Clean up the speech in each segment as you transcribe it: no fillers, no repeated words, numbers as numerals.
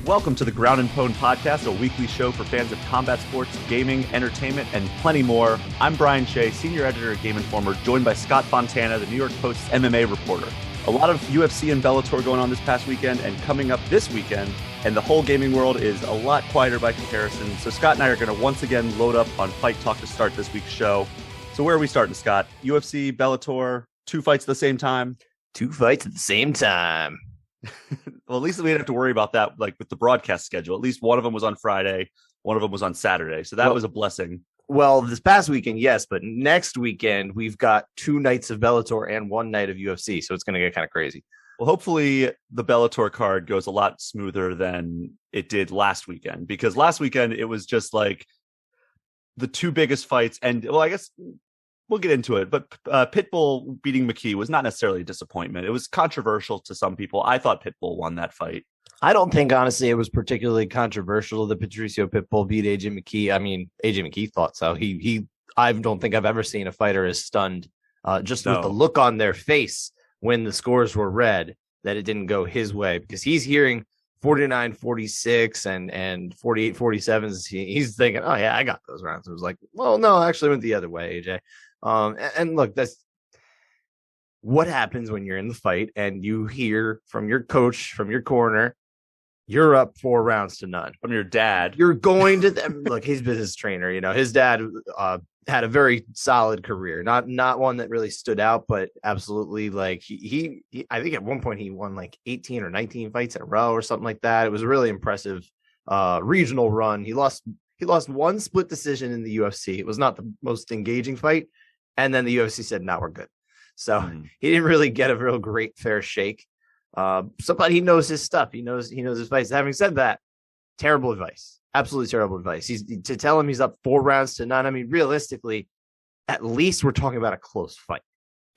Welcome to the Ground and Pone Podcast, a weekly show for fans of combat sports, gaming, entertainment, and plenty more. I'm Brian Shea, senior editor at Game Informer, joined by Scott Fontana, the New York Post's MMA reporter. A lot of UFC and Bellator going on this past weekend and coming up this weekend, and the whole gaming world is a lot quieter by comparison. So Scott and I are going to once again load up on Fight Talk to start this week's show. So where are we starting, Scott? UFC, Bellator, 2 fights at the same time? 2 fights at the same time. Well, at least we didn't have to worry about that, like with the broadcast schedule. At least one of them was on Friday, one of them was on Saturday. So that was a blessing. Well, this past weekend, yes, but next weekend, we've got 2 nights of Bellator and 1 night of UFC. So it's going to get kind of crazy. Well, hopefully the Bellator card goes a lot smoother than it did last weekend, because last weekend it was just like the 2 biggest fights. And well, I guess we'll get into it, but Pitbull beating McKee was not necessarily a disappointment. It was controversial to some people. I thought Pitbull won that fight. I don't think, honestly, it was particularly controversial that Patricio Pitbull beat AJ McKee. I mean, AJ McKee thought so. I don't think I've ever seen a fighter as stunned with the look on their face when the scores were read that it didn't go his way, because he's hearing 49-46 and 48-47. He's thinking, oh, yeah, I got those rounds. It was like, well, no, I actually went the other way, AJ. And look, that's what happens when you're in the fight and you hear from your coach, from your corner, you're up 4 rounds to none. From your dad. You're going to look, he's been his trainer. You know, his dad had a very solid career, not one that really stood out, but absolutely, like he I think at one point he won like 18 or 19 fights in a row or something like that. It was a really impressive regional run. He lost 1 split decision in the UFC. It was not the most engaging fight. And then the UFC said, no, we're good. So he didn't really get a real great fair shake. But he knows his stuff. He knows his fights. Having said that, terrible advice. Absolutely terrible advice. To tell him he's up 4 rounds to none. I mean, realistically, at least we're talking about a close fight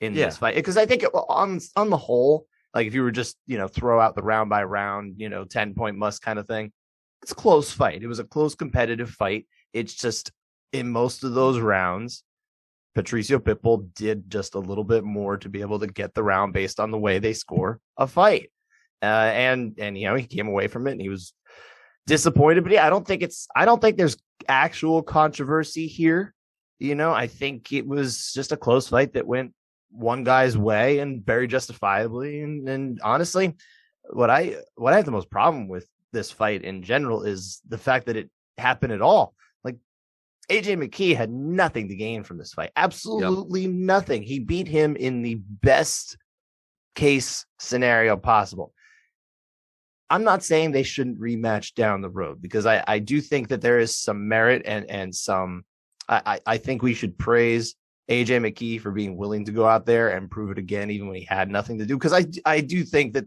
in this fight. Because I think on the whole, like if you were just, throw out the round by round, 10-point must kind of thing, it's a close fight. It was a close competitive fight. It's just in most of those rounds, Patricio Pitbull did just a little bit more to be able to get the round based on the way they score a fight. And he came away from it and he was disappointed, but I don't think there's actual controversy here. I think it was just a close fight that went one guy's way and very justifiably. And honestly, what I have the most problem with this fight in general is the fact that it happened at all. Like AJ McKee had nothing to gain from this fight. Absolutely nothing. He beat him in the best case scenario possible. I'm not saying they shouldn't rematch down the road, because I do think that there is some merit and some, I think we should praise AJ McKee for being willing to go out there and prove it again, even when he had nothing to do. Because I do think that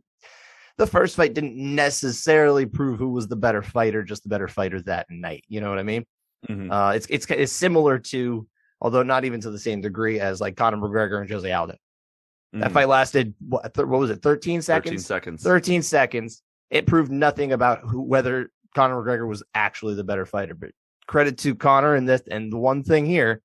the first fight didn't necessarily prove who was the better fighter, just the better fighter that night. You know what I mean? Mm-hmm. It's similar to, although not even to the same degree as like Conor McGregor and Jose Aldo. That fight lasted, what was it? 13 seconds? 13 seconds. It proved nothing about whether Conor McGregor was actually the better fighter. But credit to Conor and the one thing here,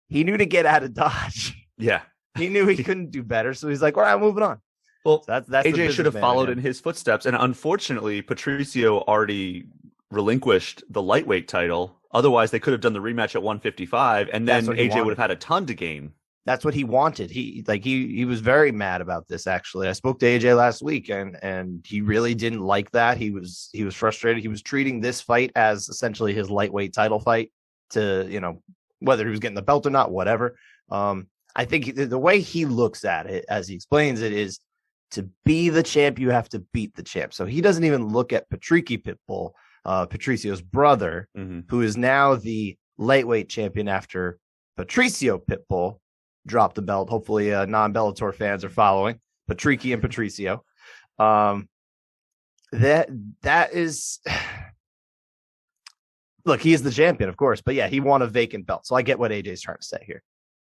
he knew to get out of Dodge. Yeah. He knew he couldn't do better. So he's like, all right, moving on. Well, so that's AJ should have followed in his footsteps. And unfortunately, Patricio already relinquished the lightweight title. Otherwise, they could have done the rematch at 155, and then AJ would have had a ton to gain. That's what he wanted. He was very mad about this, actually. I spoke to AJ last week, and he really didn't like that. He was frustrated. He was treating this fight as essentially his lightweight title fight to, whether he was getting the belt or not, whatever. I think the way he looks at it, as he explains it, is to be the champ, you have to beat the champ. So he doesn't even look at Patricky Pitbull, Patricio's brother, who is now the lightweight champion after Patricio Pitbull dropped the belt. Hopefully non-Bellator fans are following Patricky and Patricio. That is, look, he is the champion, of course, but yeah, he won a vacant belt. So I get what AJ's trying to say here.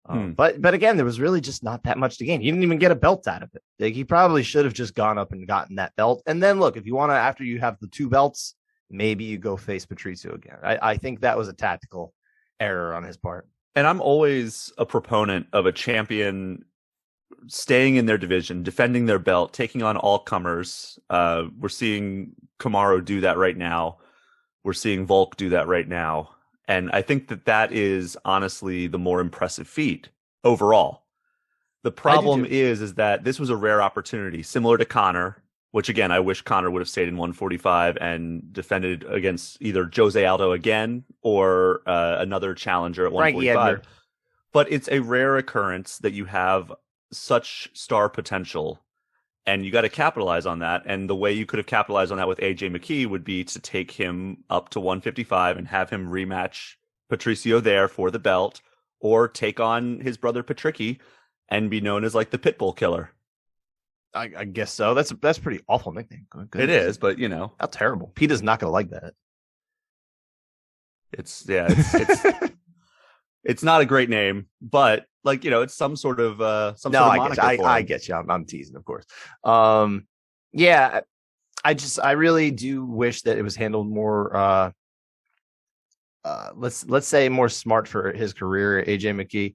But again, there was really just not that much to gain. He didn't even get a belt out of it. Like, he probably should have just gone up and gotten that belt. And then look, if you want to, after you have the 2 belts, maybe you go face Patricio again. I think that was a tactical error on his part. And I'm always a proponent of a champion staying in their division, defending their belt, taking on all comers. We're seeing Kamaru do that right now. We're seeing Volk do that right now. And I think that is honestly the more impressive feat overall. The problem is that this was a rare opportunity, similar to Conor, which again, I wish Conor would have stayed in 145 and defended against either Jose Aldo again or another challenger at 145. But it's a rare occurrence that you have such star potential, and you got to capitalize on that. And the way you could have capitalized on that with AJ McKee would be to take him up to 155 and have him rematch Patricio there for the belt, or take on his brother Patricky and be known as like the Pitbull Killer. I guess so. That's a pretty awful nickname. It is, but you know, how terrible. Peter's not going to like that. It's it's not a great name, but like, you know, it's some sort of some sort of moniker. I get you. I'm teasing, of course. Yeah, I really do wish that it was handled more. Let's say more smart for his career, AJ McKee.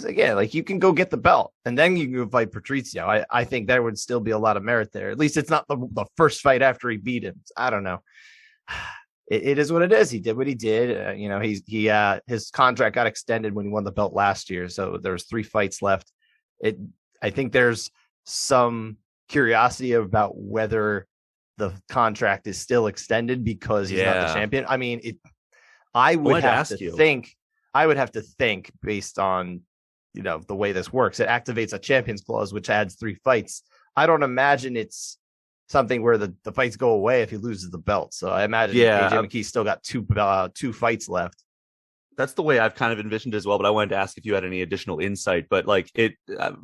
Again, like, you can go get the belt and then you can go fight Patricio. I think there would still be a lot of merit there. At least it's not the first fight after he beat him. I don't know. It is what it is. He did what he did. You know, his contract got extended when he won the belt last year. So there's 3 fights left. I think there's some curiosity about whether the contract is still extended because he's not the champion. I mean, I would have to think based on, you know, the way this works. It activates a champions clause, which adds 3 fights. I don't imagine it's something where the fights go away if he loses the belt. So I imagine AJ McKee's still got 2 fights left. That's the way I've kind of envisioned it as well. But I wanted to ask if you had any additional insight. But like,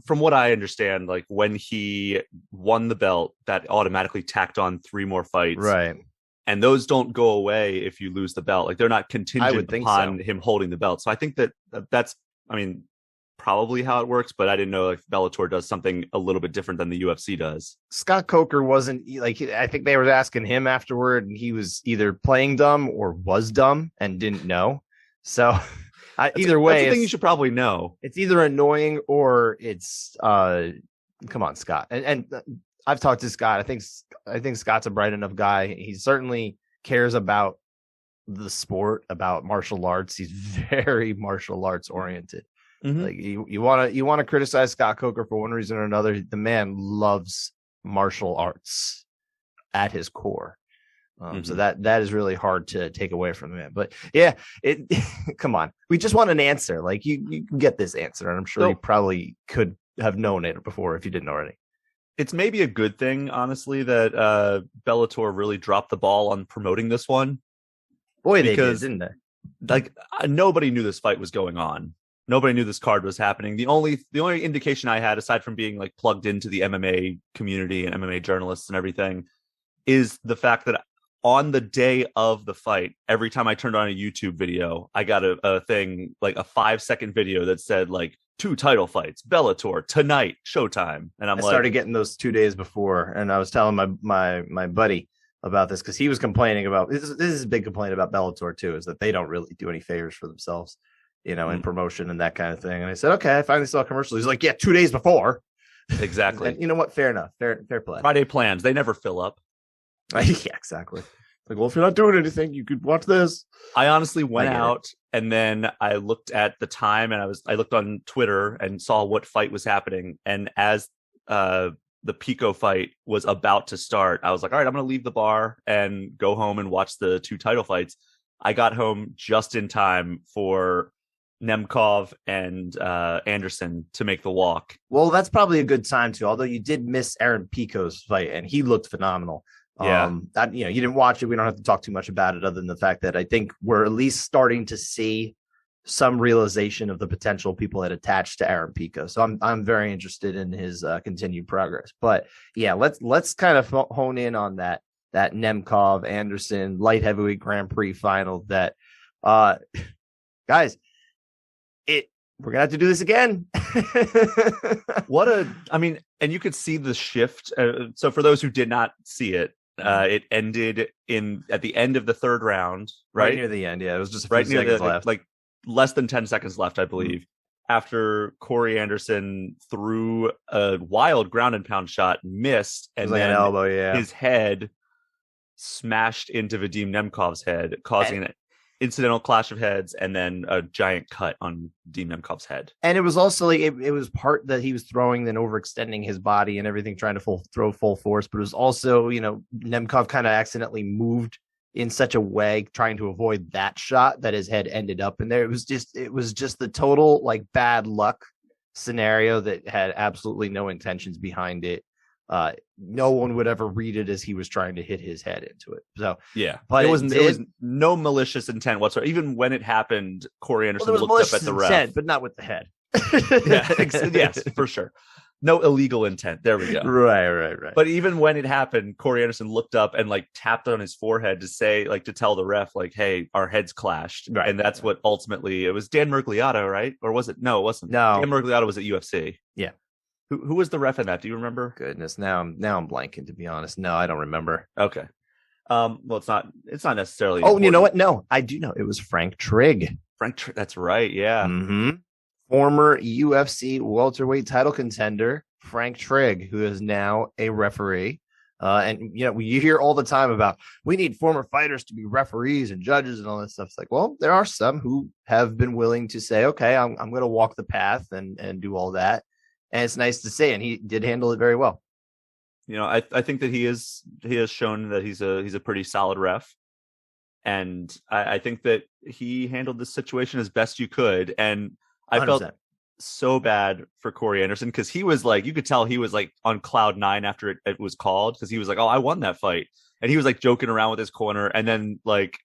from what I understand, like, when he won the belt, that automatically tacked on 3 more fights. Right. And those don't go away if you lose the belt. Like, they're not contingent upon him holding the belt. So I think that's, I mean, probably how it works, but I didn't know if Bellator does something a little bit different than the UFC does. Scott Coker wasn't like, I think they were asking him afterward, and he was either playing dumb or was dumb and didn't know. So either way, that's the thing you should probably know. It's either annoying or it's come on, Scott. And I've talked to Scott. I think Scott's a bright enough guy. He certainly cares about the sport, about martial arts. He's very martial arts oriented. Mm-hmm. Like, you want to criticize Scott Coker for one reason or another. The man loves martial arts at his core. So that is really hard to take away from the man. But yeah, come on. We just want an answer. Like, you can get this answer, and I'm sure you probably could have known it before if you didn't already. It's maybe a good thing, honestly, that Bellator really dropped the ball on promoting this one. Boy, they did, didn't they? Like, nobody knew this fight was going on. Nobody knew this card was happening. The only indication I had, aside from being like plugged into the MMA community and MMA journalists and everything, is the fact that on the day of the fight, every time I turned on a YouTube video, I got a thing, like a 5-second video that said like 2 title fights, Bellator tonight, Showtime. And I started getting those 2 days before, and I was telling my buddy about this because he was complaining about this is a big complaint about Bellator too, is that they don't really do any favors for themselves, you know, in promotion and that kind of thing. And I said, okay, I finally saw a commercial. He's like, yeah, 2 days before. Exactly. And you know what? Fair enough. Fair play. Friday plans, they never fill up. Yeah, exactly. Like, well, if you're not doing anything, you could watch this. I honestly went out and then I looked at the time, and I looked on Twitter and saw what fight was happening. And as the Pico fight was about to start, I was like, all right, I'm going to leave the bar and go home and watch the 2 title fights. I got home just in time for Nemkov and Anderson to make the walk. Well, that's probably a good time too. Although you did miss Aaron Pico's fight, and he looked phenomenal. Yeah, that, you know, you didn't watch it. We don't have to talk too much about it, other than the fact that I think we're at least starting to see some realization of the potential people had attached to Aaron Pico. So I'm very interested in his continued progress. But yeah, let's kind of hone in on that Nemkov Anderson light heavyweight Grand Prix final. That guys, we're gonna have to do this again. And you could see the shift. So for those who did not see it, it ended at the end of the 3rd round, right near the end. Yeah, it was just a few seconds left. like less than 10 seconds left, I believe. after Corey Anderson threw a wild ground and pound shot, missed, and like then an elbow, yeah. His head smashed into Vadim Nemkov's head, causing an incidental clash of heads and then a giant cut on Vadim Nemkov's head. And it was also like it was part that he was throwing, then overextending his body and everything, trying to throw full force. But it was also, Nemkov kind of accidentally moved in such a way trying to avoid that shot that his head ended up in there. It was just the total like bad luck scenario that had absolutely no intentions behind it. No one would ever read it as he was trying to hit his head into it. So yeah, but there was no malicious intent whatsoever. Even when it happened, Corey Anderson looked up at the ref, but not with the head. Yes, for sure. No illegal intent. There we go. Right. But even when it happened, Corey Anderson looked up and like tapped on his forehead to say, like, to tell the ref, like, hey, our heads clashed. Right. And that's what ultimately, it was Dan Mergliato, right? Or was it? No, it wasn't. No. Dan Mergliato was at UFC. Yeah. Who was the ref in that? Do you remember? Goodness, now I'm blanking, to be honest. No, I don't remember. Okay. Well, it's not necessarily. Oh, important. You know what? No, I do know. It was Frank Trigg. That's right. Yeah. Mm-hmm. Former UFC welterweight title contender Frank Trigg, who is now a referee. And you hear all the time about we need former fighters to be referees and judges and all this stuff. It's like, well, there are some who have been willing to say, okay, I'm going to walk the path and do all that. And it's nice to see, and he did handle it very well. I think that he has shown that he's a pretty solid ref, and I think that he handled this situation as best you could. And I 100%. Felt so bad for Corey Anderson because he was like, you could tell he was like on cloud nine after it was called, because he was like, oh, I won that fight, and he was like joking around with his corner, and then like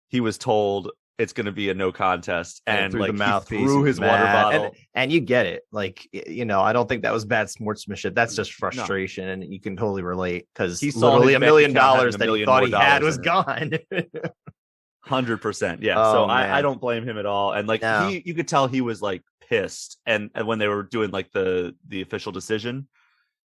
he was told it's going to be a no contest, and like he threw his water bottle, and you get it. Like, I don't think that was bad sportsmanship. That's just frustration, and you can totally relate because he saw literally $1 million that he thought he had was gone. 100%, yeah. So I don't blame him at all, and like you could tell he was like pissed, and when they were doing like the official decision,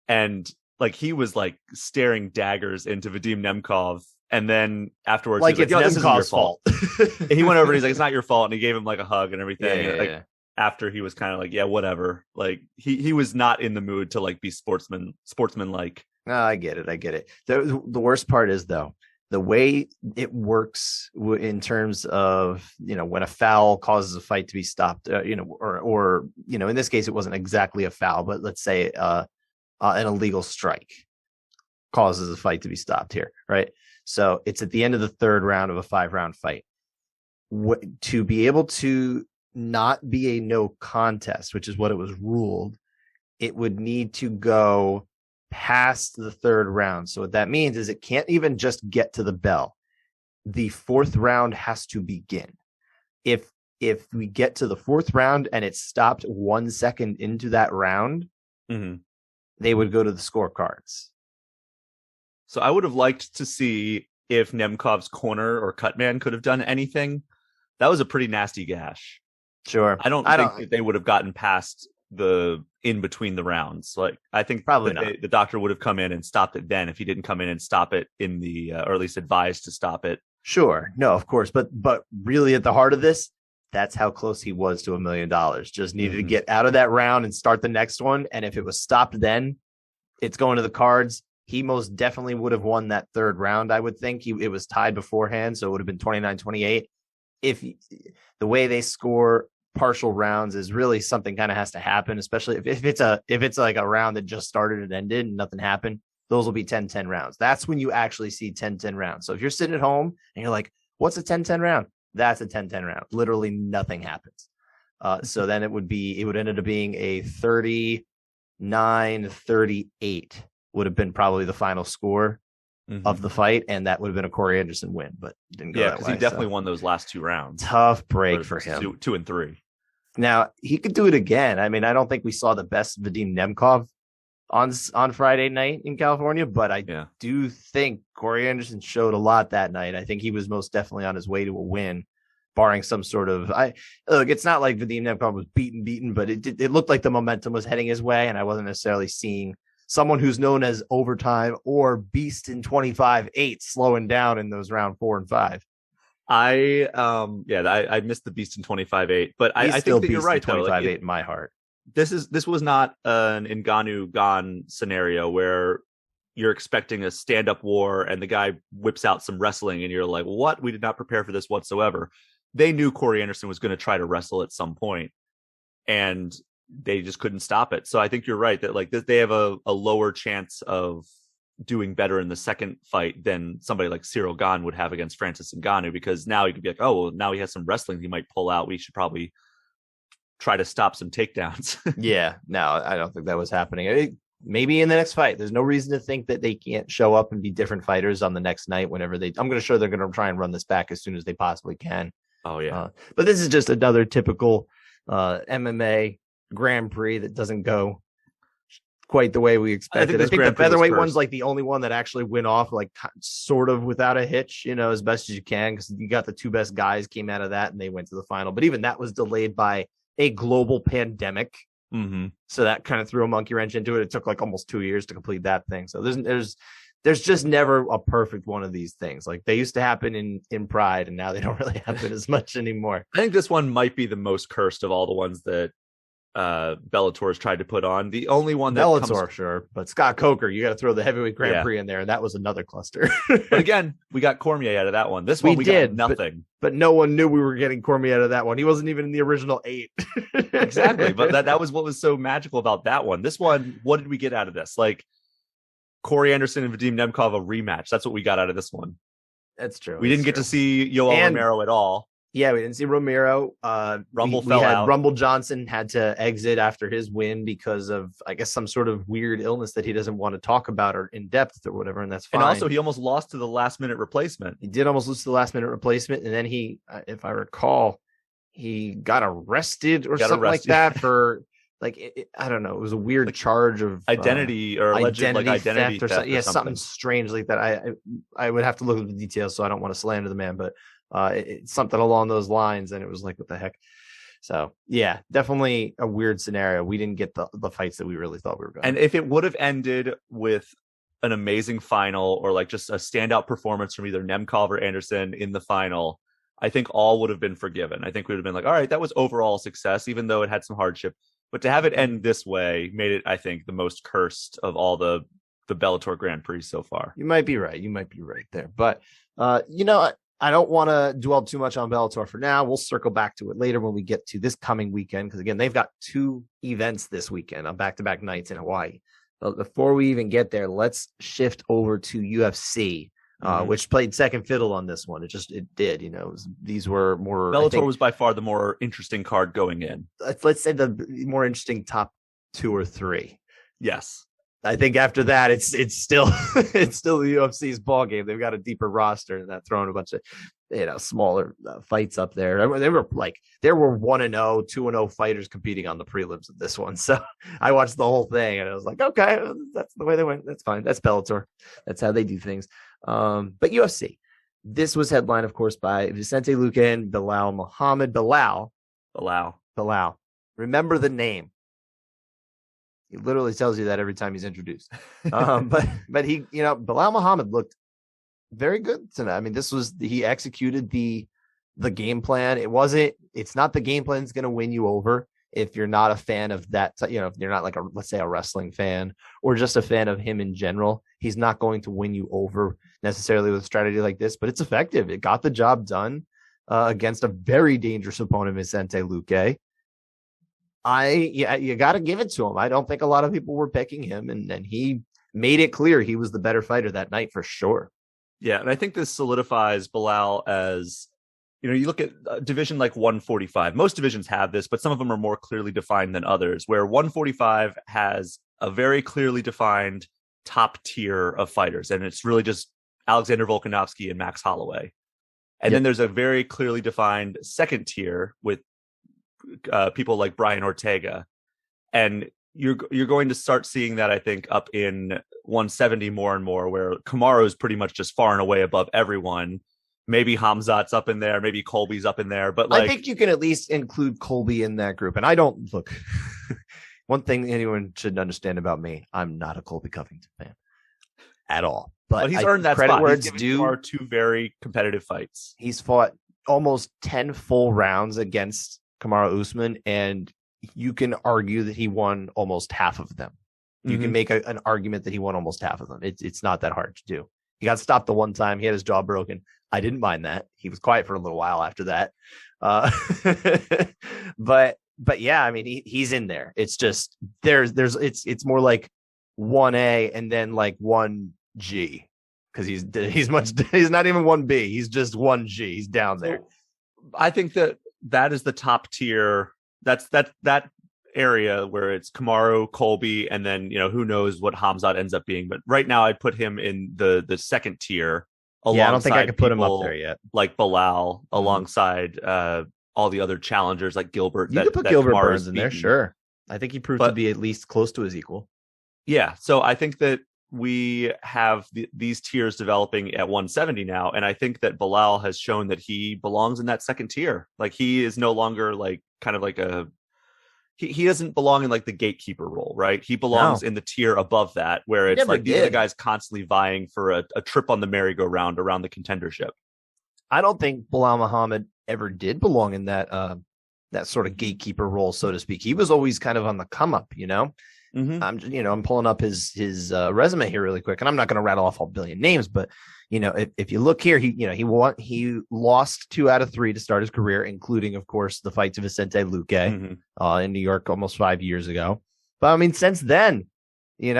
and like he was like staring daggers into Vadim Nemkov. And then afterwards, like, it's this isn't your fault. And he went over and he's like, it's not your fault. And he gave him like a hug and everything. Yeah. After he was kind of like, yeah, whatever. Like he was not in the mood to like be sportsman-like. No, I get it. The worst part is, though, the way it works in terms of, when a foul causes a fight to be stopped, or in this case, it wasn't exactly a foul, but let's say an illegal strike causes a fight to be stopped here, right? So it's at the end of the third round of a 5-round fight. To be able to not be a no contest, which is what it was ruled, it would need to go past the third round. So what that means is it can't even just get to the bell. The fourth round has to begin. If we get to the fourth round and it's stopped 1 second into that round, they would go to the scorecards. So I would have liked to see if Nemkov's corner or cutman could have done anything. That was a pretty nasty gash. Sure. I don't think they would have gotten past the in between the rounds. Like, I think probably not. The doctor would have come in and stopped it then if he didn't come in and stop it in the, or at least advised to stop it. Sure. No, of course. But really at the heart of this, that's how close he was to $1 million. Just needed to get out of that round and start the next one. And if it was stopped then, it's going to the cards. He most definitely would have won that third round, I would think. It was tied beforehand, so it would have been 29-28. If the way they score partial rounds is really something kind of has to happen, especially if it's like a round that just started and ended and nothing happened, those will be 10-10 rounds. That's when you actually see 10-10 rounds. So if you're sitting at home and you're like, what's a 10-10 round? That's a 10-10 round. Literally nothing happens. So then it would end up being a 39-38. Would have been probably the final score of the fight, and that would have been a Corey Anderson win, but didn't go that way. Yeah, because he definitely won those last 2 rounds. Tough break for him. 2 and 3. Now, he could do it again. I mean, I don't think we saw the best Vadim Nemkov on Friday night in California, but I do think Corey Anderson showed a lot that night. I think he was most definitely on his way to a win, barring some sort of look. It's not like Vadim Nemkov was beaten, but it looked like the momentum was heading his way, and I wasn't necessarily seeing someone who's known as overtime or beast in 25-8 slowing down in those round 4 and 5. I missed the Beast in 25-8, but I think that you're right though. 25-8 in my heart. This was not an Ngannou gone scenario where you're expecting a stand-up war and the guy whips out some wrestling and you're like, what? We did not prepare for this whatsoever. They knew Corey Anderson was going to try to wrestle at some point, and they just couldn't stop it. So I think you're right that like they have a lower chance of doing better in the second fight than somebody like Cyril Gane would have against Francis Ngannou, because now you could be like, oh, well, now he has some wrestling he might pull out. We should probably try to stop some takedowns. Yeah, no, I don't think that was happening. Maybe in the next fight. There's no reason to think that they can't show up and be different fighters on the next night whenever I'm going to show they're going to try and run this back as soon as they possibly can. Oh, yeah. But this is just another typical MMA Grand Prix that doesn't go quite the way we expected. I think the featherweight one's like the only one that actually went off like sort of without a hitch, as best as you can, because you got the two best guys came out of that and they went to the final. But even that was delayed by a global pandemic. Mm-hmm. So that kind of threw a monkey wrench into it. It took like almost 2 years to complete that thing. So there's just never a perfect one of these things. Like they used to happen in Pride, and now they don't really happen as much anymore. I think this one might be the most cursed of all the ones that Bellator has tried to put on. The only one that Bellator, sure, but Scott Coker, you got to throw the heavyweight Grand Prix in there, and that was another cluster. But again, we got Cormier out of that one. This one we got nothing. But no one knew we were getting Cormier out of that one. He wasn't even in the original 8. Exactly, but that was what was so magical about that one. This one, what did we get out of this? Like Corey Anderson and Vadim Nemkov, a rematch. That's what we got out of this one. That's true. We didn't get to see Yoel Romero at all. Yeah, we didn't see Romero. Rumble fell out. Rumble Johnson had to exit after his win because of, I guess, some sort of weird illness that he doesn't want to talk about or in depth or whatever, and that's fine. And also, he almost lost to the last-minute replacement. He did almost lose to the last-minute replacement, and then he, if I recall, he got arrested or something like that for, like, I don't know. It was a weird charge of identity or alleged identity theft or something strange like that. I would have to look at the details, so I don't want to slander the man, but it's something along those lines, and it was like, what the heck? So yeah, definitely a weird scenario. We didn't get the fights that we really thought we were going to. And if it would have ended with an amazing final or like just a standout performance from either Nemkov or Anderson in the final, I think all would have been forgiven. I think we would have been like, all right, that was overall success, even though it had some hardship. But to have it end this way made it, I think, the most cursed of all the Bellator Grand Prix so far. You might be right. You might be right there. But I don't want to dwell too much on Bellator for now. We'll circle back to it later when we get to this coming weekend, because again, they've got 2 events this weekend on back-to-back nights in Hawaii. But before we even get there, let's shift over to UFC, which played second fiddle on this one. It did. These were more. Bellator was by far the more interesting card going in. Let's say the more interesting top 2 or 3. Yes. I think after that, it's still the UFC's ball game. They've got a deeper roster and that throwing a bunch of smaller fights up there. There were 1-0, 2-0 fighters competing on the prelims of this one. So I watched the whole thing and I was like, okay, that's the way they went. That's fine. That's Bellator. That's how they do things. But UFC, this was headlined, of course, by Vicente Luque and Belal Muhammad. Belal. Remember the name. He literally tells you that every time he's introduced. But he, Belal Muhammad looked very good tonight. I mean, he executed the game plan. It's not the game plan that's going to win you over if you're not a fan of that. If you're not like let's say a wrestling fan or just a fan of him in general, he's not going to win you over necessarily with a strategy like this, but it's effective. It got the job done against a very dangerous opponent, Vicente Luque. You got to give it to him. I don't think a lot of people were picking him, and he made it clear he was the better fighter that night for sure. Yeah, and I think this solidifies Belal as, you look at a division like 145. Most divisions have this, but some of them are more clearly defined than others, where 145 has a very clearly defined top tier of fighters, and it's really just Alexander Volkanovski and Max Holloway. And then there's a very clearly defined second tier with people like Brian Ortega, and you're going to start seeing that, I think, up in 170 more and more, where Kamaru is pretty much just far and away above everyone. Maybe Hamzat's up in there, maybe Colby's up in there, but I think you can at least include Colby in that group. And I don't look. One thing anyone should understand about me: I'm not a Colby Covington fan at all. But he's earned that credit spot. where He's it's given due. Kamaru two very competitive fights. He's fought almost 10 full rounds against Kamaru Usman, and you can argue that he won almost half of them. You can make an argument that he won almost half of them. It's not that hard to do. He got stopped the one time. He had his jaw broken. I didn't mind that. He was quiet for a little while after that. But yeah, I mean, he's in there. It's just it's more like 1A and then like 1G, because he's not even 1B. He's just 1G. He's down there. I think that is the top tier. That's that area where it's Kamaru, Colby, and then who knows what Khamzat ends up being. But right now, I'd put him in the second tier. Yeah, I don't think I could put him up there yet. Like Belal, alongside all the other challengers like Gilbert. You could put Gilbert Burns in there, sure. I think he proved to be at least close to his equal. Yeah, so I think that we have these tiers developing at 170 now, and I think that Belal has shown that he belongs in that second tier. Like, he is no longer like kind of like he doesn't belong in like the gatekeeper role, right? He belongs in the tier above that, where it's like these are the guys constantly vying for a trip on the merry-go-round around the contendership. I don't think Belal Muhammad ever did belong in that sort of gatekeeper role, so to speak. He was always kind of on the come up, I'm pulling up his resume here really quick, and I'm not going to rattle off a billion names, but if you look here, he lost 2 out of 3 to start his career, including, of course, the fight to Vicente Luque in New York almost 5 years ago. But I mean, since then, he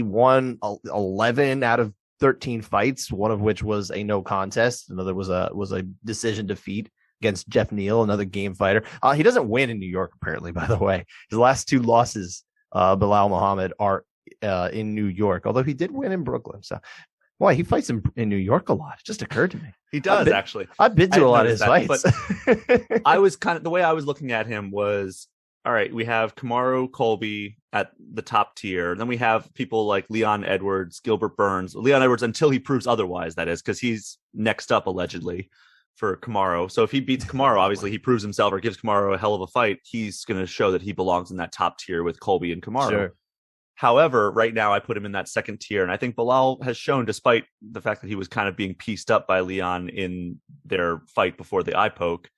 won 11 out of 13 fights, one of which was a no contest. Another was a decision defeat against Jeff Neal, another game fighter. He doesn't win in New York, apparently, by the way. His last 2 losses, Belal Muhammad, are in New York, although he did win in Brooklyn. So, boy, he fights in New York a lot. It just occurred to me. He does, actually. I've been to a lot of his fights. But I was the way I was looking at him was, all right, we have Kamaru, Colby at the top tier. Then we have people like Leon Edwards, Gilbert Burns. Leon Edwards, until he proves otherwise, that is, because he's next up, allegedly, for Kamaru. So if he beats Kamaru, obviously he proves himself or gives Kamaru a hell of a fight. He's going to show that he belongs in that top tier with Colby and Kamaru. Sure. However, right now I put him in that second tier. And I think Belal has shown, despite the fact that he was kind of being pieced up by Leon in their fight before the eye poke,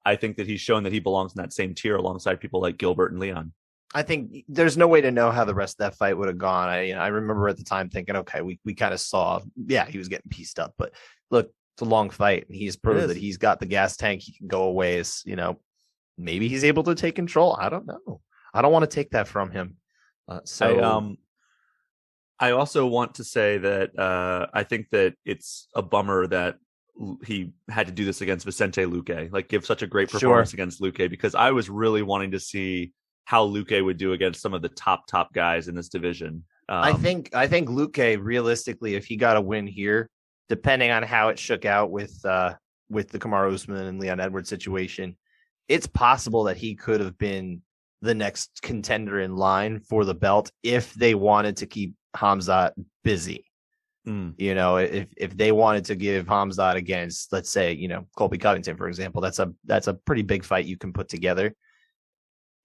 I think that he's shown that he belongs in that same tier alongside people like Gilbert and Leon. I think there's no way to know how the rest of that fight would have gone. I remember at the time thinking, okay, we kind of saw, he was getting pieced up. But look, it's a long fight, and he's proved that he's got the gas tank. He can go a ways. Maybe he's able to take control. I don't know. I don't want to take that from him. I also want to say that I think that it's a bummer that he had to do this against Vicente Luque, like give such a great performance against Luque, because I was really wanting to see how Luque would do against some of the top guys in this division. I think Luque, realistically, if he got a win here, depending on how it shook out with the Kamaru Usman and Leon Edwards situation, it's possible that he could have been the next contender in line for the belt if they wanted to keep Khamzat busy. If they wanted to give Khamzat against, let's say, Colby Covington, for example, that's a pretty big fight you can put together.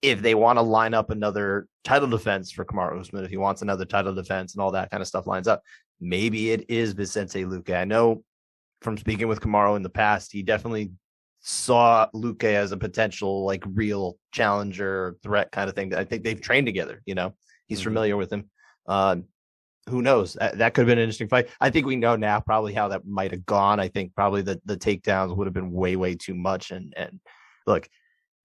If they want to line up another title defense for Kamaru Usman, if he wants another title defense and all that kind of stuff lines up, maybe it is Vicente Luque. I know from speaking with Kamaru in the past, he definitely saw Luque as a potential like real challenger threat kind of thing. I think they've trained together. He's familiar with him. Who knows? That could have been an interesting fight. I think we know now probably how that might have gone. I think probably the takedowns would have been way, way too much. And look,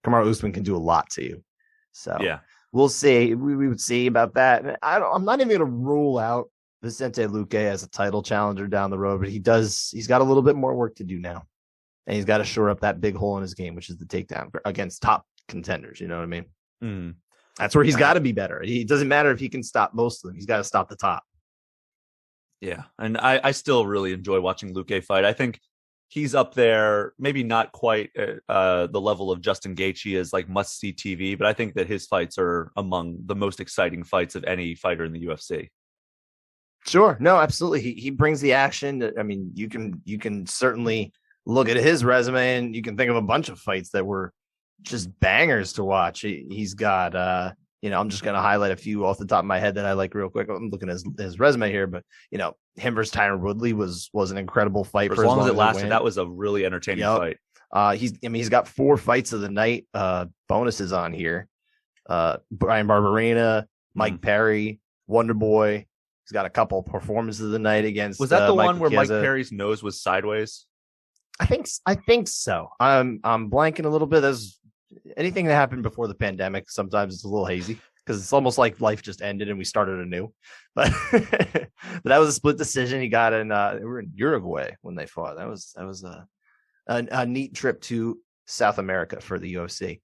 Kamaru Usman can do a lot to you. So we'll see. We would see about that. I'm not even going to rule out Vicente Luque as a title challenger down the road, but he's got a little bit more work to do now. And he's got to shore up that big hole in his game, which is the takedown against top contenders. You know what I mean? That's where he's got to be better. It doesn't matter if he can stop most of them. He's got to stop the top. Yeah. And I still really enjoy watching Luque fight. I think he's up there, maybe not quite the level of Justin Gaethje as like must-see TV, but I think that his fights are among the most exciting fights of any fighter in the UFC. Sure. No, absolutely. He brings the action. I mean, you can certainly look at his resume and you can think of a bunch of fights that were just bangers to watch. He's got I'm just going to highlight a few off the top of my head that I like real quick. I'm looking at his resume here, but him versus Tyron Woodley was an incredible fight for as long as it lasted. That was a really entertaining fight. He's got 4 fights of the night bonuses on here. Brian Barberena, Mike Perry, Wonder Boy. He's got a couple performances of the night against. Was that the one where Mike Perry's nose was sideways? I think so. I'm blanking a little bit. There's anything that happened before the pandemic. Sometimes it's a little hazy because it's almost like life just ended and we started anew. But that was a split decision. He got in. They were in Uruguay when they fought. That was a neat trip to South America for the UFC.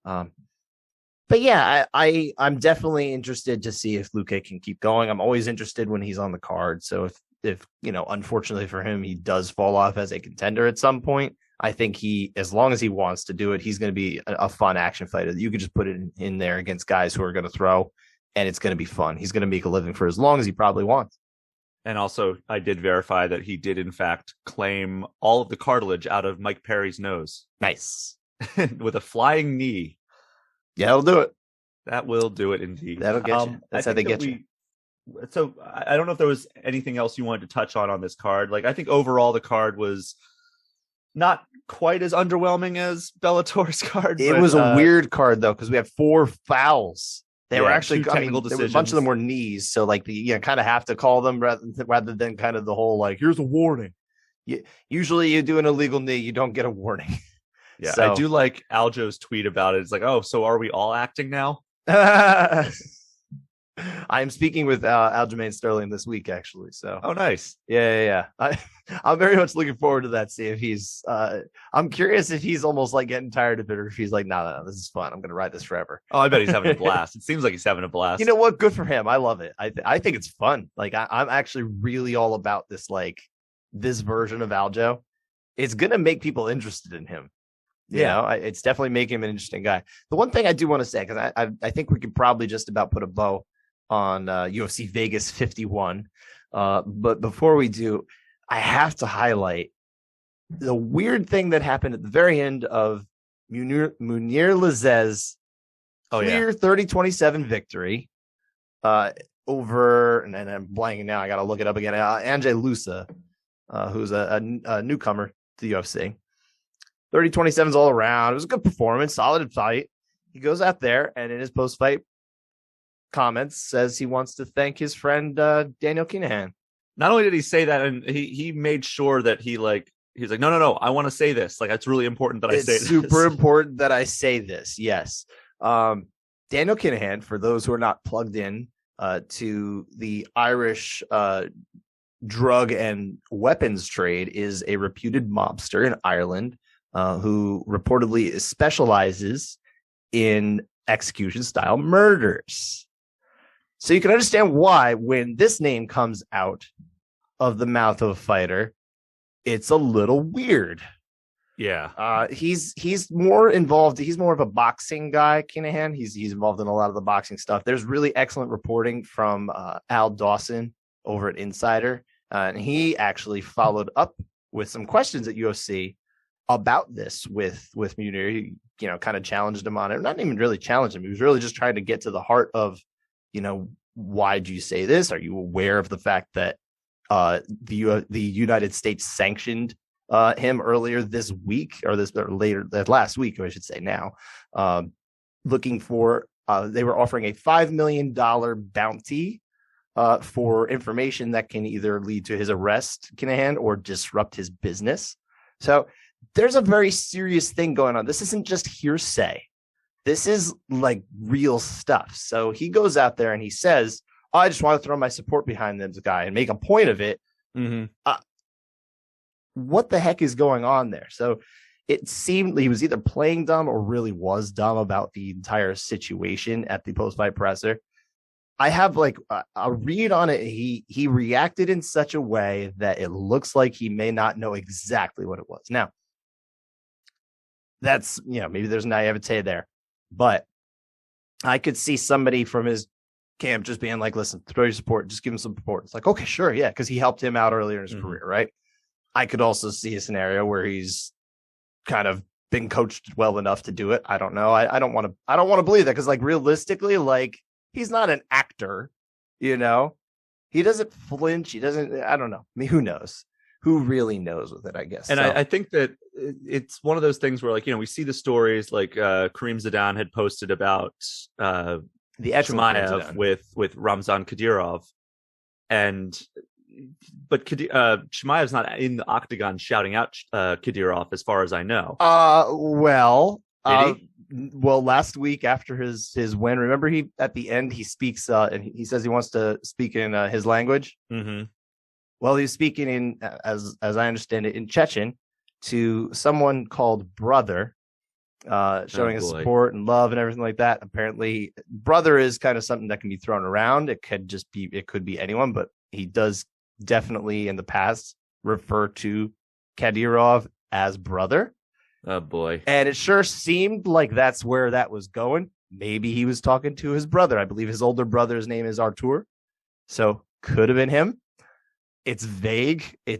But yeah, I'm definitely interested to see if Luque can keep going. I'm always interested when he's on the card. So if unfortunately for him, he does fall off as a contender at some point, I think as long as he wants to do it, he's going to be a fun action fighter. You could just put it in there against guys who are going to throw, and it's going to be fun. He's going to make a living for as long as he probably wants. And also, I did verify that he did, in fact, claim all of the cartilage out of Mike Perry's nose. Nice. With a flying knee. Yeah, that'll do it. That will do it, indeed. That'll get you. That's how they get you. So I don't know if there was anything else you wanted to touch on this card. Like, I think overall the card was not quite as underwhelming as Bellator's card. It was a weird card, though, because we had 4 fouls. They were actually technical decisions. A bunch of them were knees, so like kind of have to call them rather than kind of the whole like here's a warning. Usually you do an illegal knee, you don't get a warning. Yeah, so. I do like Aljo's tweet about it. It's like, oh, so are we all acting now? I am speaking with Aljamain Sterling this week, actually. So, oh, nice. Yeah. I'm very much looking forward to that. See if he's. I'm curious if he's almost like getting tired of it, or if he's like, no, this is fun. I'm going to ride this forever. Oh, I bet he's having a blast. It seems like he's having a blast. You know what? Good for him. I love it. I think it's fun. Like I'm actually really all about this. Like this version of Aljo, it's going to make people interested in him. It's definitely making him an interesting guy. The one thing I do want to say, because I think we could probably just about put a bow on UFC Vegas 51. But before we do, I have to highlight the weird thing that happened at the very end of Munir Lazez's clear 30-27 victory over, and I'm blanking now, I got to look it up again, Ange Lusa, who's a newcomer to the UFC. 30-27s all around. It was a good performance, solid fight. He goes out there and in his post-fight comments says he wants to thank his friend Daniel Kinahan. Not only did he say that, and he made sure that he's like, no, I want to say this. Like, it's really important that I say this. It's super important that I say this. Yes. Daniel Kinahan, for those who are not plugged in to the Irish drug and weapons trade, is a reputed mobster in Ireland who reportedly specializes in execution style murders. So you can understand why when this name comes out of the mouth of a fighter, it's a little weird. Yeah. He's more involved. He's more of a boxing guy, Kinahan. He's involved in a lot of the boxing stuff. There's really excellent reporting from Al Dawson over at Insider. And he actually followed up with some questions at UFC about this with Munir. He, kind of challenged him on it. Not even really challenged him. He was really just trying to get to the heart of, why'd you say this? Are you aware of the fact that the United States sanctioned him earlier this week, or last week, I should say now, looking for, they were offering a $5 million bounty for information that can either lead to his arrest, Kinahan, or disrupt his business. So there's a very serious thing going on. This isn't just hearsay. This is like real stuff. So he goes out there and he says, I just want to throw my support behind this guy and make a point of it. Mm-hmm. What the heck is going on there? So it seemed he was either playing dumb or really was dumb about the entire situation at the post-fight presser. I have like a read on it. He reacted in such a way that it looks like he may not know exactly what it was. Now, that's, maybe there's naivete there, but I could see somebody from his camp just being like, listen, throw your support, just give him some support. It's like, okay, sure. Yeah. Cause he helped him out earlier in his career. Right. I could also see a scenario where he's kind of been coached well enough to do it. I don't know. I don't want to believe that, because like realistically, like he's not an actor, you know. He doesn't flinch. He doesn't. I don't know. I mean, who knows? Who really knows with it? I guess. And I think that it's one of those things where, like, we see the stories like Kareem Zidane had posted about the Chimaev with Ramzan Kadyrov, but Chimaev's not in the octagon shouting out Kadyrov, as far as I know. Well, last week after his win, remember he at the end he speaks and he says he wants to speak in his language. Mm-hmm. Well, he's speaking in, as I understand it, in Chechen to someone called brother, showing his support and love and everything like that. Apparently, brother is kind of something that can be thrown around. It could be anyone, but he does definitely in the past refer to Kadyrov as brother. Oh boy. And it sure seemed like that's where that was going. Maybe he was talking to his brother. I believe his older brother's name is Artur. So could have been him. It's vague. We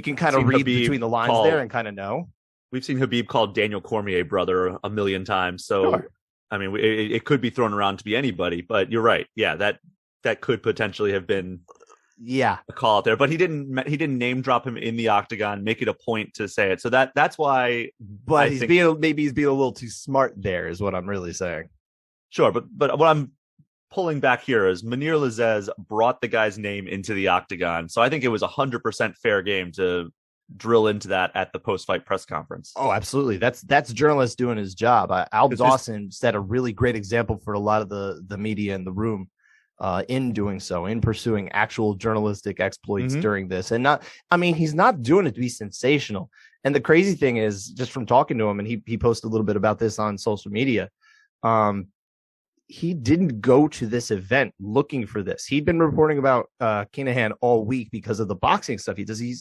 can kind of read Habib between the lines there and kind of know. We've seen Habib call Daniel Cormier brother a million times. So, sure. I mean, it could be thrown around to be anybody, but you're right. Yeah, that could potentially have been a call out there, but he didn't name drop him in the octagon, make it a point to say it. So that's why. But he's being a little too smart there, is what I'm really saying. Sure, but what I'm pulling back here is Munir Lazez brought the guy's name into the octagon, so I think it was 100% fair game to drill into that at the post-fight press conference. Oh, absolutely. That's journalist doing his job. Al Dawson set a really great example for a lot of the media in the room in doing so, in pursuing actual journalistic exploits during this. And he's not doing it to be sensational. And the crazy thing is, just from talking to him, and he posted a little bit about this on social media, he didn't go to this event looking for this. He'd been reporting about Kinahan all week because of the boxing stuff he does. He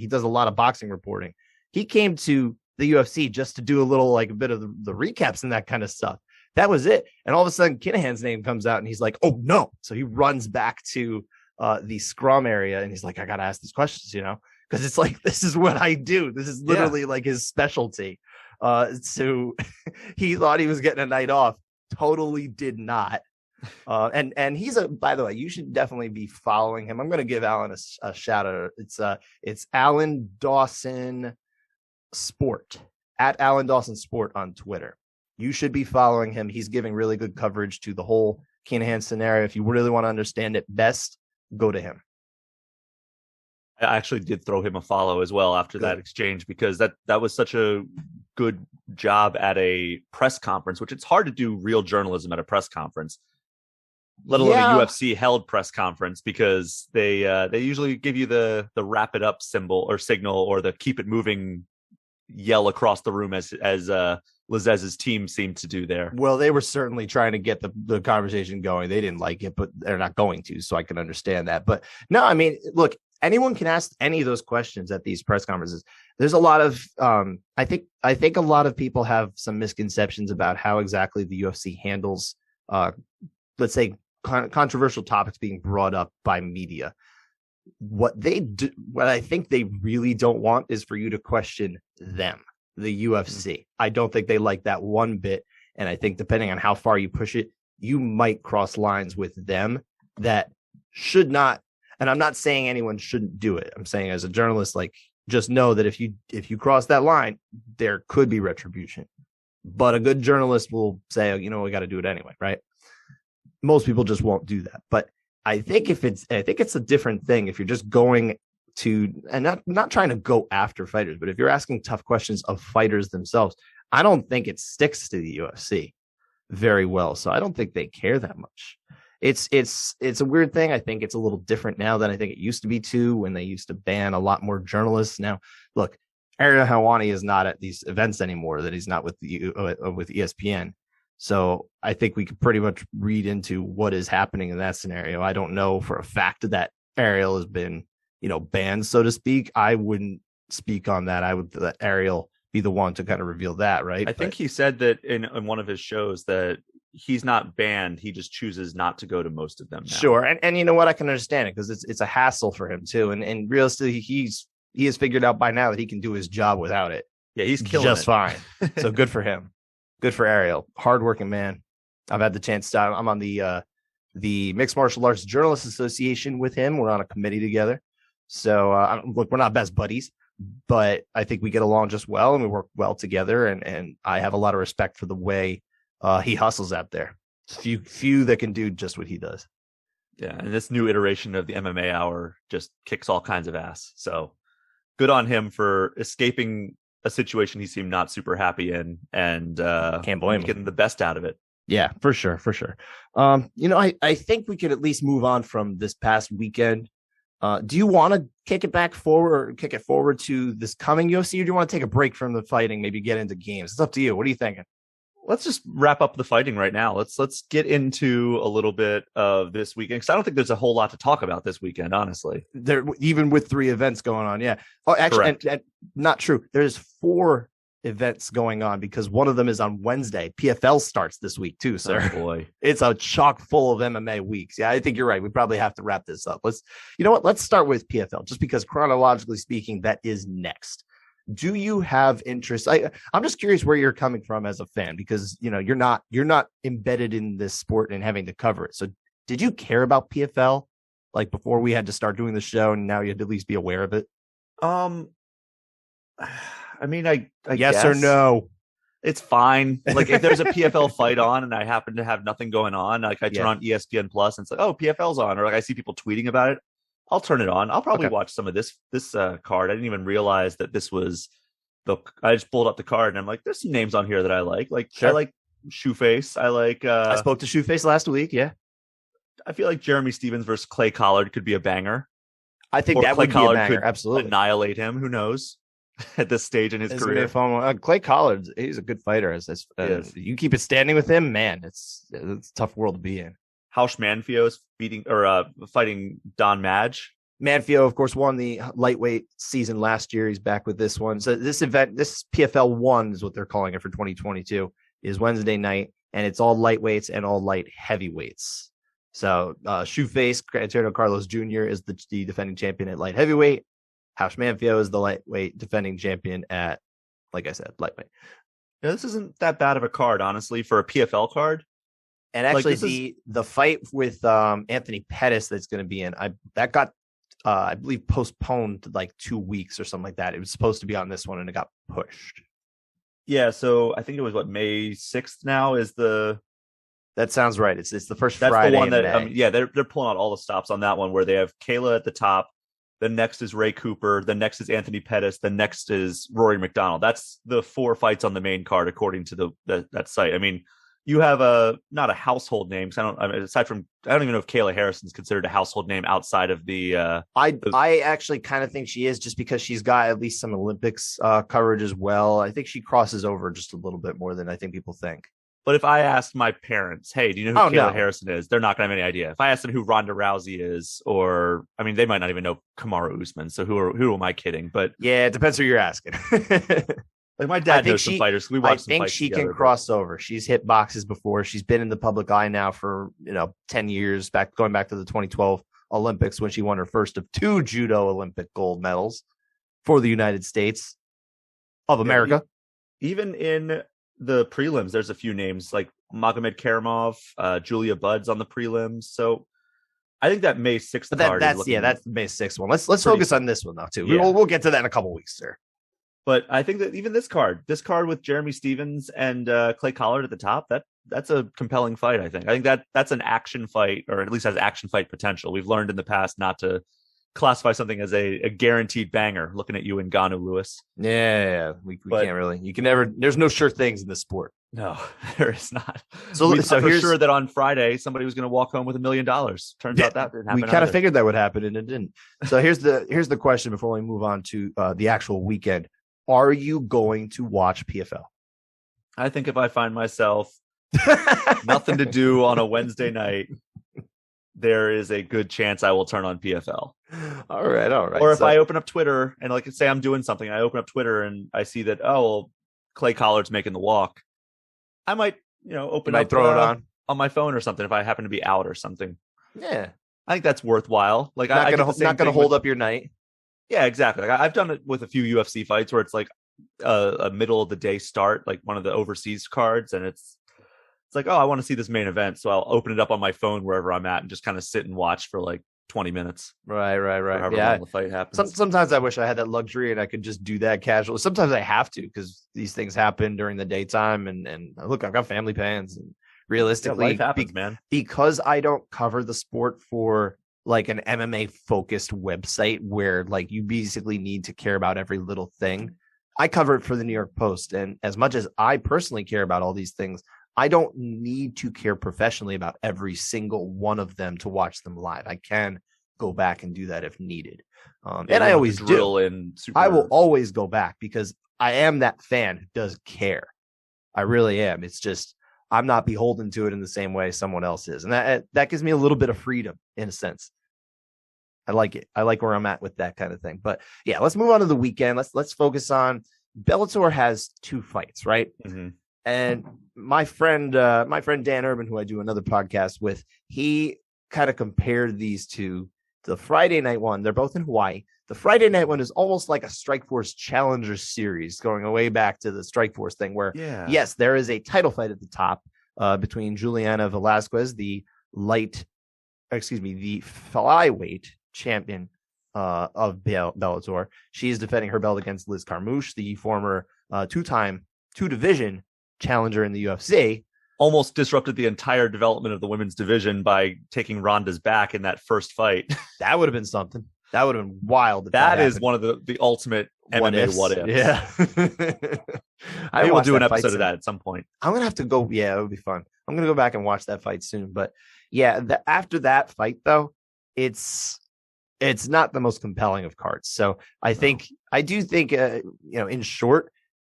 does a lot of boxing reporting. He came to the UFC just to do a bit of the recaps and that kind of stuff. That was it. And all of a sudden, Kinahan's name comes out and he's like, oh no. So he runs back to the scrum area and he's like, I got to ask these questions, because it's like, this is what I do. This is literally like his specialty. So he thought he was getting a night off. Totally did not. And he's by the way, you should definitely be following him. I'm going to give Alan a shout out. It's Alan Dawson Sport, at Alan Dawson Sport on Twitter. You should be following him. He's giving really good coverage to the whole Kinahan scenario. If you really want to understand it best, go to him. I actually did throw him a follow as well after that exchange, because that was such a good job at a press conference, which it's hard to do real journalism at a press conference, let alone a UFC held press conference, because they usually give you the wrap it up symbol or signal, or the keep it moving yell across the room, as Lazez's team seemed to do there. Well, they were certainly trying to get the conversation going. They didn't like it, but they're not going to, so I can understand that. But no, I mean, look, anyone can ask any of those questions at these press conferences. There's a lot of, I think a lot of people have some misconceptions about how exactly the UFC handles, let's say, controversial topics being brought up by media. What I think they really don't want is for you to question them, the UFC. I don't think they like that one bit. And I think depending on how far you push it, you might cross lines with them that should not. And I'm not saying anyone shouldn't do it. I'm saying, as a journalist, like, just know that if you cross that line, there could be retribution. But a good journalist will say, we got to do it anyway, right? Most people just won't do that. But I think it's a different thing if you're just going to, and not trying to go after fighters, but if you're asking tough questions of fighters themselves, I don't think it sticks to the UFC very well. So I don't think they care that much. It's a weird thing. I think it's a little different now than I think it used to be too, when they used to ban a lot more journalists. Now, look, Ariel Helwani is not at these events anymore, that he's not with ESPN. So I think we could pretty much read into what is happening in that scenario. I don't know for a fact that Ariel has been, banned, so to speak. I wouldn't speak on that. I would let Ariel be the one to kind of reveal that, right? I think he said that in one of his shows that he's not banned. He just chooses not to go to most of them now. Sure. And you know what? I can understand it, because it's a hassle for him too. And realistically, he has figured out by now that he can do his job without it. Yeah, he's killing just it. fine. So good for him. Good for Ariel. Hardworking man. I've had the chance to. I'm on the Mixed Martial Arts Journalists Association with him. We're on a committee together. So look, we're not best buddies, but I think we get along just well and we work well together. And I have a lot of respect for the way he hustles out there. Few that can do just what he does. Yeah, and this new iteration of the MMA Hour just kicks all kinds of ass. So good on him for escaping a situation he seemed not super happy in, and can't blame him. Getting the best out of it. Yeah, for sure. I think we could at least move on from this past weekend. Do you want to kick it forward to this coming UFC, or do you want to take a break from the fighting, maybe get into games? It's up to you. What are you thinking? Let's just wrap up the fighting right now. Let's get into a little bit of this weekend, because I don't think there's a whole lot to talk about this weekend, honestly. There, even with 3 events going on, yeah. Oh, actually, and not true. There's 4 events going on because one of them is on Wednesday. PFL starts this week too, sir. Oh boy, it's a chock full of MMA weeks. Yeah, I think you're right. We probably have to wrap this up. Let's start with PFL, just because chronologically speaking, that is next. Do you have interest? I'm just curious where you're coming from as a fan, because you're not embedded in this sport and having to cover it. So did you care about PFL like before we had to start doing the show, and now you had to at least be aware of it? I mean, I yes guess. or no? It's fine. Like if there's a PFL fight on and I happen to have nothing going on, like I turn on ESPN Plus and it's like, oh, PFL's on, or like I see people tweeting about it, I'll turn it on. I'll probably watch some of this card. I didn't even realize that this was I just pulled up the card and I'm like, there's some names on here that I like. Like sure. I like Shoeface. I like. I spoke to Shoeface last week. Yeah, I feel like Jeremy Stevens versus Clay Collard could be a banger. I think that would be a banger. Absolutely, annihilate him. Who knows? At this stage in his career, Clay Collard, he's a good fighter. You keep it standing with him, man. It's a tough world to be in. Hausch Manfio is fighting Don Madge. Manfio, of course, won the lightweight season last year. He's back with this one. So this event, this PFL 1 is what they're calling it for 2022, is Wednesday night, and it's all lightweights and all light heavyweights. So Shoeface, Antonio Carlos Jr. is the defending champion at light heavyweight. Hausch Manfio is the lightweight defending champion at, like I said, lightweight. Yeah, this isn't that bad of a card, honestly, for a PFL card. And actually, the fight with Anthony Pettis that's going to be in, that got, I believe, postponed to like 2 weeks or something like that. It was supposed to be on this one, and it got pushed. Yeah, so I think it was May 6th. Now is the. That sounds right. It's the first That's Friday. The one that they're pulling out all the stops on that one, where they have Kayla at the top. The next is Ray Cooper. The next is Anthony Pettis. The next is Rory McDonald. That's the 4 fights on the main card, according to that site. I mean, you have not a household name. Aside from, I don't even know if Kayla Harrison's considered a household name outside of the. I actually kind of think she is, just because she's got at least some Olympics coverage as well. I think she crosses over just a little bit more than I think people think. But if I asked my parents, hey, do you know who Kayla Harrison is? They're not going to have any idea. If I asked them who Ronda Rousey is, or, I mean, they might not even know Kamaru Usman. So who am I kidding? But yeah, it depends who you're asking. Like my dad knows some fighters. We watched some fights I think she can cross over. She's hit boxes before. She's been in the public eye now for 10 years, going back to the 2012 Olympics, when she won her first of 2 judo Olympic gold medals for the United States of America. Even in the prelims, there's a few names like Magomed Karimov, Julia Budd's on the prelims. So I think that May 6th card. That's the May 6th one. Let's focus on this one though too. Yeah. We'll get to that in a couple weeks, sir. But I think that even this card with Jeremy Stevens and Clay Collard at the top, that's a compelling fight. I think that's an action fight, or at least has action fight potential. We've learned in the past not to classify something as a guaranteed banger. Looking at you, Ngannou Lewis. Yeah. We can't really. You can never. There's no sure things in this sport. No, there is not. So we thought for sure that on Friday somebody was going to walk home with $1 million. Turns out that didn't happen. We kind of figured that would happen, and it didn't. So here's the question before we move on to the actual weekend. Are you going to watch PFL? I think if I find myself nothing to do on a Wednesday night, there is a good chance I will turn on PFL. All right. Or if I open up Twitter and say I'm doing something, I open up Twitter and I see that, Clay Collard's making the walk. I might, throw it on my phone or something if I happen to be out or something. Yeah. I think that's worthwhile. Like not going to hold up your night. Yeah, exactly. Like I've done it with a few UFC fights where it's like a middle of the day start, like one of the overseas cards, and it's like, oh, I want to see this main event, so I'll open it up on my phone wherever I'm at and just kind of sit and watch for like 20 minutes. Right. However Yeah. long the fight happens. Sometimes I wish I had that luxury and I could just do that casually. Sometimes I have to because these things happen during the daytime. And look, I've got family plans, and realistically, life happens, man. Because I don't cover the sport for like an MMA focused website where like you basically need to care about every little thing. I cover it for the New York Post, and as much as I personally care about all these things, I don't need to care professionally about every single one of them to watch them live. I can go back and do that if needed. And I always do. I will always go back because I am that fan who does care. I really am. It's just, I'm not beholden to it in the same way someone else is. And that gives me a little bit of freedom in a sense. I like it. I like where I'm at with that kind of thing. But yeah, let's move on to the weekend. Let's focus on Bellator has 2 fights, right? Mm-hmm. And my friend Dan Urban, who I do another podcast with, he kind of compared these two. The Friday night one, they're both in Hawaii. The Friday night one is almost like a Strikeforce Challenger series, going way back to the Strikeforce thing, where yes, there is a title fight at the top between Juliana Velasquez, the flyweight champion of Bellator. She is defending her belt against Liz Carmouche, the former two-division challenger in the UFC. Almost disrupted the entire development of the women's division by taking Ronda's back in that first fight. That would have been something. That would have been wild. That is one of the ultimate MMA what ifs. Yeah. Maybe we'll do an episode of that at some point. I'm going to have to go. Yeah, it would be fun. I'm going to go back and watch that fight soon. But yeah, after that fight, though, it's not the most compelling of cards. So I do think, in short,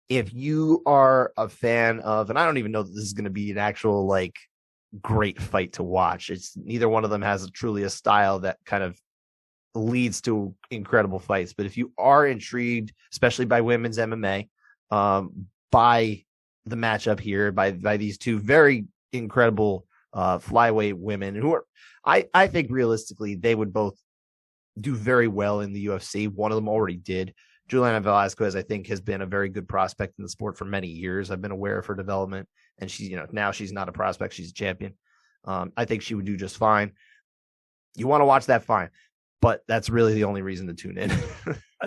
if you are a fan of, and I don't even know that this is going to be an actual like great fight to watch. It's neither one of them has truly a style that kind of leads to incredible fights. But if you are intrigued, especially by women's MMA, by the matchup here, by these two very incredible flyweight women who are, I think realistically, they would both do very well in the UFC. One of them already did. Juliana Velasquez, I think, has been a very good prospect in the sport for many years. I've been aware of her development, and she's, now she's not a prospect. She's a champion. I think she would do just fine. You want to watch that, fine. But that's really the only reason to tune in.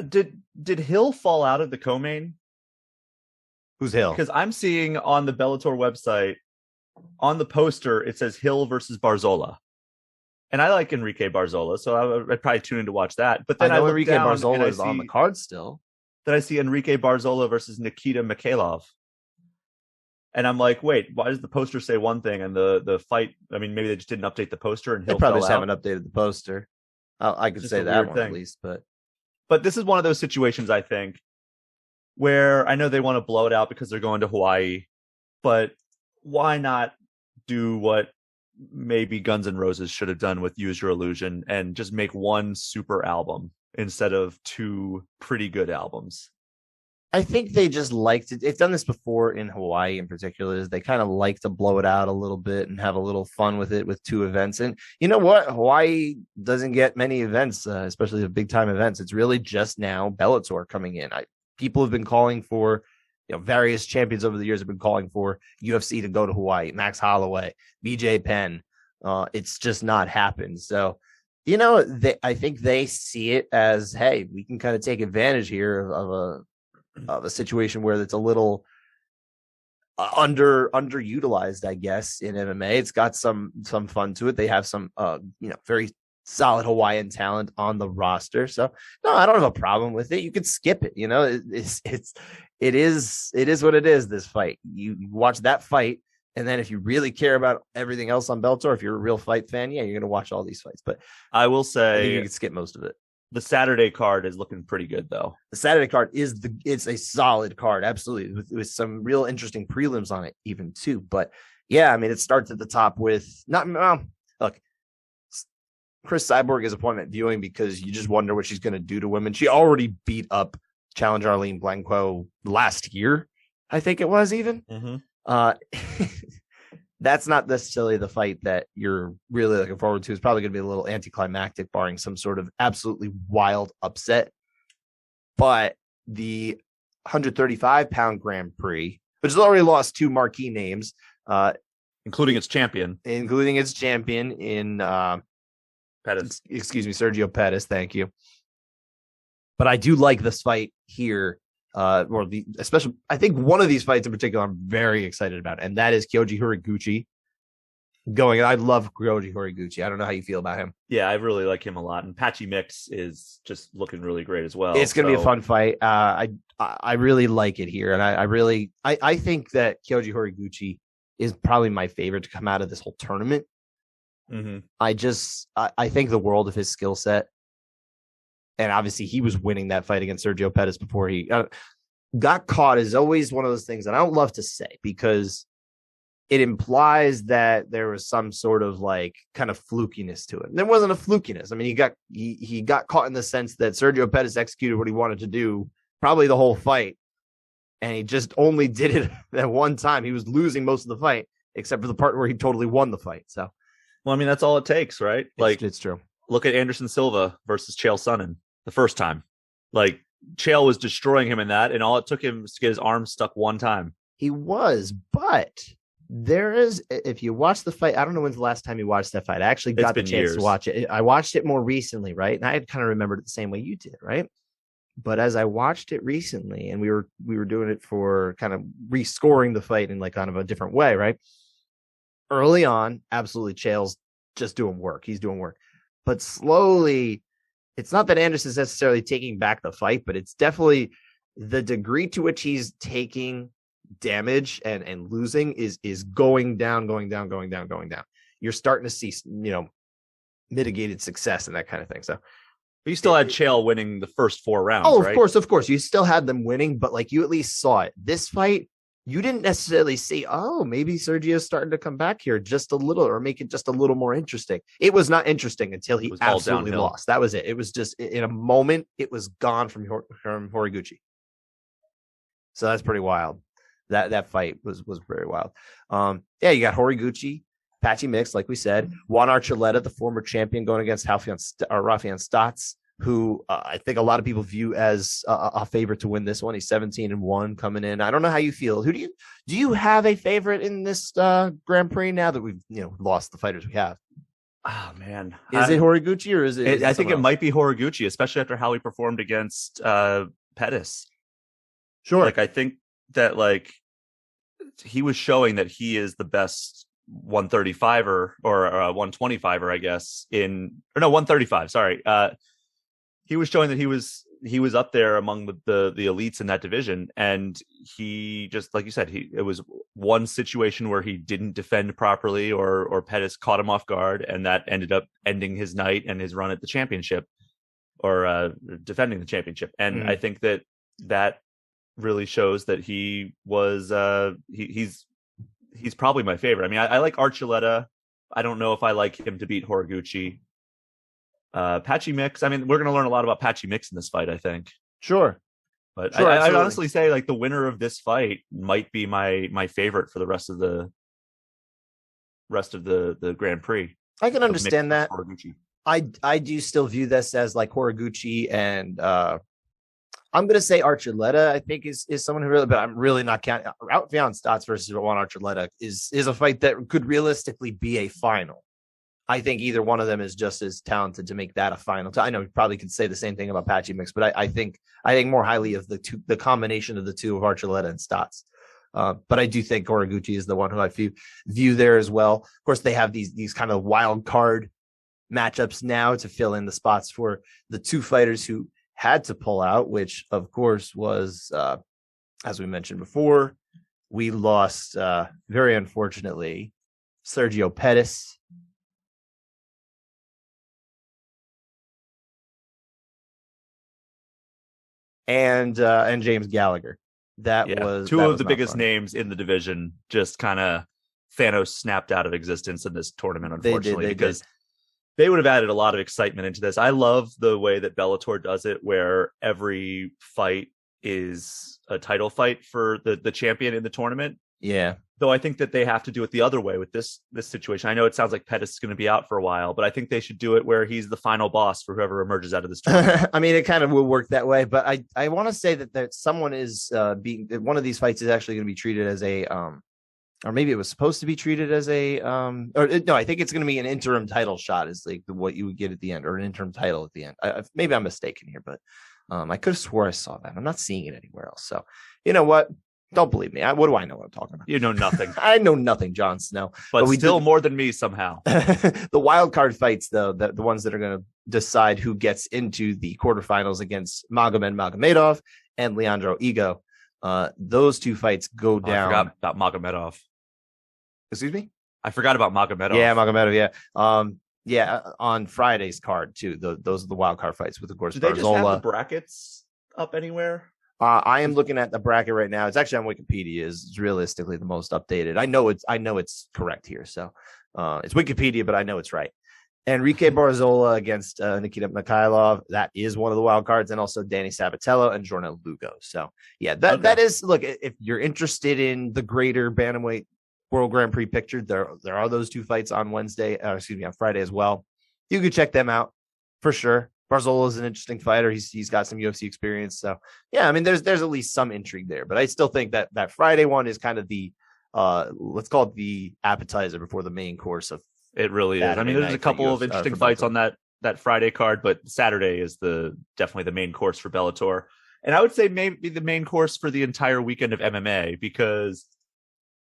Did Hill fall out of the co-main? Who's Hill? Because I'm seeing on the Bellator website, on the poster, it says Hill versus Barzola. And I like Enrique Barzola, so I'd probably tune in to watch that. But then I know Enrique Barzola is on the card still. Then I see Enrique Barzola versus Nikita Mikhailov. And I'm like, wait, why does the poster say one thing and the fight? I mean, maybe they just didn't update the poster and Hill they probably just haven't updated the poster. I could say that one thing. At least, but this is one of those situations, I think, where I know they want to blow it out because they're going to Hawaii, but why not do what maybe Guns N' Roses should have done with Use Your Illusion and just make one super album instead of 2 pretty good albums? I think they just liked it. They've done this before in Hawaii in particular. Is they kind of like to blow it out a little bit and have a little fun with it with 2 events. And you know what? Hawaii doesn't get many events, especially the big time events. It's really just now Bellator coming in. People have been calling for, various champions over the years have been calling for UFC to go to Hawaii. Max Holloway, BJ Penn. It's just not happened. So, I think they see it as, hey, we can kind of take advantage here of a situation where it's a little underutilized, I guess, in MMA. It's got some fun to it. They have some, very solid Hawaiian talent on the roster. So no, I don't have a problem with it. You could skip it. It is what it is. This fight, you watch that fight. And then if you really care about everything else on Bellator, if you're a real fight fan, yeah, you're going to watch all these fights. But I will say you can skip most of it. The Saturday card is looking pretty good, though. The Saturday card it's a solid card. Absolutely. With some real interesting prelims on it even too. But yeah, I mean, it starts at the top with look, Chris Cyborg is appointment viewing because you just wonder what she's going to do to women. She already beat up challenger Arlene Blanco last year. I think it was even. Mm-hmm. That's not necessarily the fight that you're really looking forward to. It's probably going to be a little anticlimactic, barring some sort of absolutely wild upset. But the 135-pound Grand Prix, which has already lost 2 marquee names, including its champion in Pettis. Excuse me, Sergio Pettis. Thank you. But I do like this fight here, especially I think one of these fights in particular I'm very excited about, and that is Kyoji Horiguchi going. I love Kyoji Horiguchi. I don't know how you feel about him. Yeah, I really like him a lot, and Patchy Mix is just looking really great as well. It's going to be a fun fight. I really like it here, and I think that Kyoji Horiguchi is probably my favorite to come out of this whole tournament. Mm-hmm. I think the world of his skill set, and obviously he was winning that fight against Sergio Pettis before he got caught. Is always one of those things that I don't love to say because it implies that there was some sort of like kind of flukiness to it. And there wasn't a flukiness. I mean, he got caught in the sense that Sergio Pettis executed what he wanted to do probably the whole fight, and he just only did it that one time. He was losing most of the fight except for the part where he totally won the fight. So. Well, I mean, that's all it takes, right? Like, it's true. Look at Anderson Silva versus Chael Sonnen the first time. Like, Chael was destroying him in that, and all it took him was to get his arm stuck one time. He was, but there is, if you watch the fight, I don't know when's the last time you watched that fight. I actually got the chance to watch it. I watched it more recently, right? And I had kind of remembered it the same way you did, right? But as I watched it recently, and we were doing it for kind of rescoring the fight in like kind of a different way, right? Early on, absolutely, Chael's just doing work. He's doing work. But slowly, it's not that Anderson's necessarily taking back the fight, but it's definitely the degree to which he's taking damage and losing is going down. You're starting to see, mitigated success and that kind of thing. So but you still had Chael winning the first 4 rounds, right? Of course. You still had them winning, but like you at least saw it. This fight, you didn't necessarily see, maybe Sergio's starting to come back here just a little or make it just a little more interesting. It was not interesting until he absolutely lost. That was it. It was just in a moment, it was gone from Horiguchi. So that's pretty wild. That fight was very wild. You got Horiguchi, Patchy Mix, like we said, Juan Archuleta, the former champion, going against Rafian Stotts, who I think a lot of people view as a favorite to win this one. He's 17-1 coming in. I don't know how you feel. Do you have a favorite in this Grand Prix now that we've lost the fighters we have? Oh man, is it Horiguchi or is it? I think it might be Horiguchi, especially after how he performed against Pettis. Sure, like I think that like he was showing that he is the best 135er or 125er, I guess. 135. Sorry. He was showing that he was up there among the elites in that division, and he just, like you said, it was one situation where he didn't defend properly, or Pettis caught him off guard, and that ended up ending his night and his run at the championship, or defending the championship. And I think that really shows that he was he's probably my favorite. I mean, I like Archuleta. I don't know if I like him to beat Horiguchi. Patchy Mix. I mean, we're going to learn a lot about Patchy Mix in this fight, I think. Sure. But sure, I'd honestly say like the winner of this fight might be my favorite for the rest of the Grand Prix. I can understand that. I do still view this as like Horiguchi, and I'm going to say Archuleta, I think is someone who really, but I'm really not counting. Rafian Stotts versus Juan Archuleta is a fight that could realistically be a final. I think either one of them is just as talented to make that a final. I know you probably could say the same thing about Patchy Mix, but I think more highly of the combination of the two of Archuleta and Stotts. But I do think Horiguchi is the one who I view there as well. Of course, they have these kind of wild card matchups now to fill in the spots for the two fighters who had to pull out, which of course was, as we mentioned before, we lost very unfortunately Sergio Pettis. And James Gallagher. That was two of the biggest names in the division. Just kind of Thanos snapped out of existence in this tournament, unfortunately, because they would have added a lot of excitement into this. I love the way that Bellator does it, where every fight is a title fight for the champion in the tournament. Yeah. Though I think that they have to do it the other way with this situation. I know it sounds like Pettis is going to be out for a while, but I think they should do it where he's the final boss for whoever emerges out of this tournament. I mean, it kind of will work that way, but I want to say that someone is being one of these fights is actually going to be treated as a or maybe it was supposed to be treated as a or no, I think it's going to be an interim title shot is like what you would get at the end, or an interim title at the end. Maybe I'm mistaken here, but I could have swore I saw that. I'm not seeing it anywhere else. So you know what? Don't believe me. What do I know what I'm talking about? You know nothing. I know nothing, Jon Snow. But we still more than me somehow. The wild card fights, though, the ones that are going to decide who gets into the quarterfinals against Magomed Magomedov and Leandro Ego. Those two fights go down. I forgot about Magomedov. Excuse me? I forgot about Magomedov. Yeah, Magomedov, yeah. On Friday's card, too. Those are the wild card fights with, of course, Do they just have the brackets up anywhere? I am looking at the bracket right now. It's actually on Wikipedia. Is realistically the most updated. I know it's correct here. So it's Wikipedia, but I know it's right. Enrique Barzola against Nikita Mikhailov. That is one of the wild cards, and also Danny Sabatello and Jornal Lugo. So yeah, that is. Look, if you're interested in the greater bantamweight World Grand Prix picture, there are those two fights on on Friday as well. You could check them out for sure. Barzola is an interesting fighter. He's got some UFC experience. So yeah, I mean, there's at least some intrigue there, but I still think that Friday one is kind of the let's call it the appetizer before the main course of it really is. I mean, there's a couple of interesting fights on that Friday card, but Saturday is definitely the main course for Bellator. And I would say maybe the main course for the entire weekend of MMA, because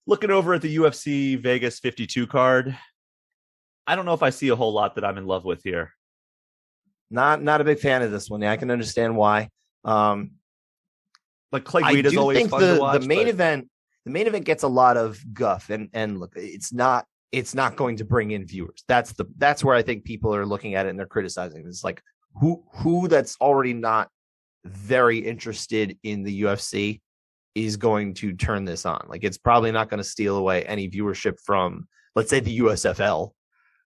looking over at the UFC Vegas 52 card, I don't know if I see a whole lot that I'm in love with here. Not a big fan of this one. Yeah, I can understand why. Like Clay Guida's always fun to watch. The main event gets a lot of guff, and look, it's not going to bring in viewers. That's where I think people are looking at it and they're criticizing. It's like who that's already not very interested in the UFC is going to turn this on. Like, it's probably not going to steal away any viewership from, let's say, the USFL.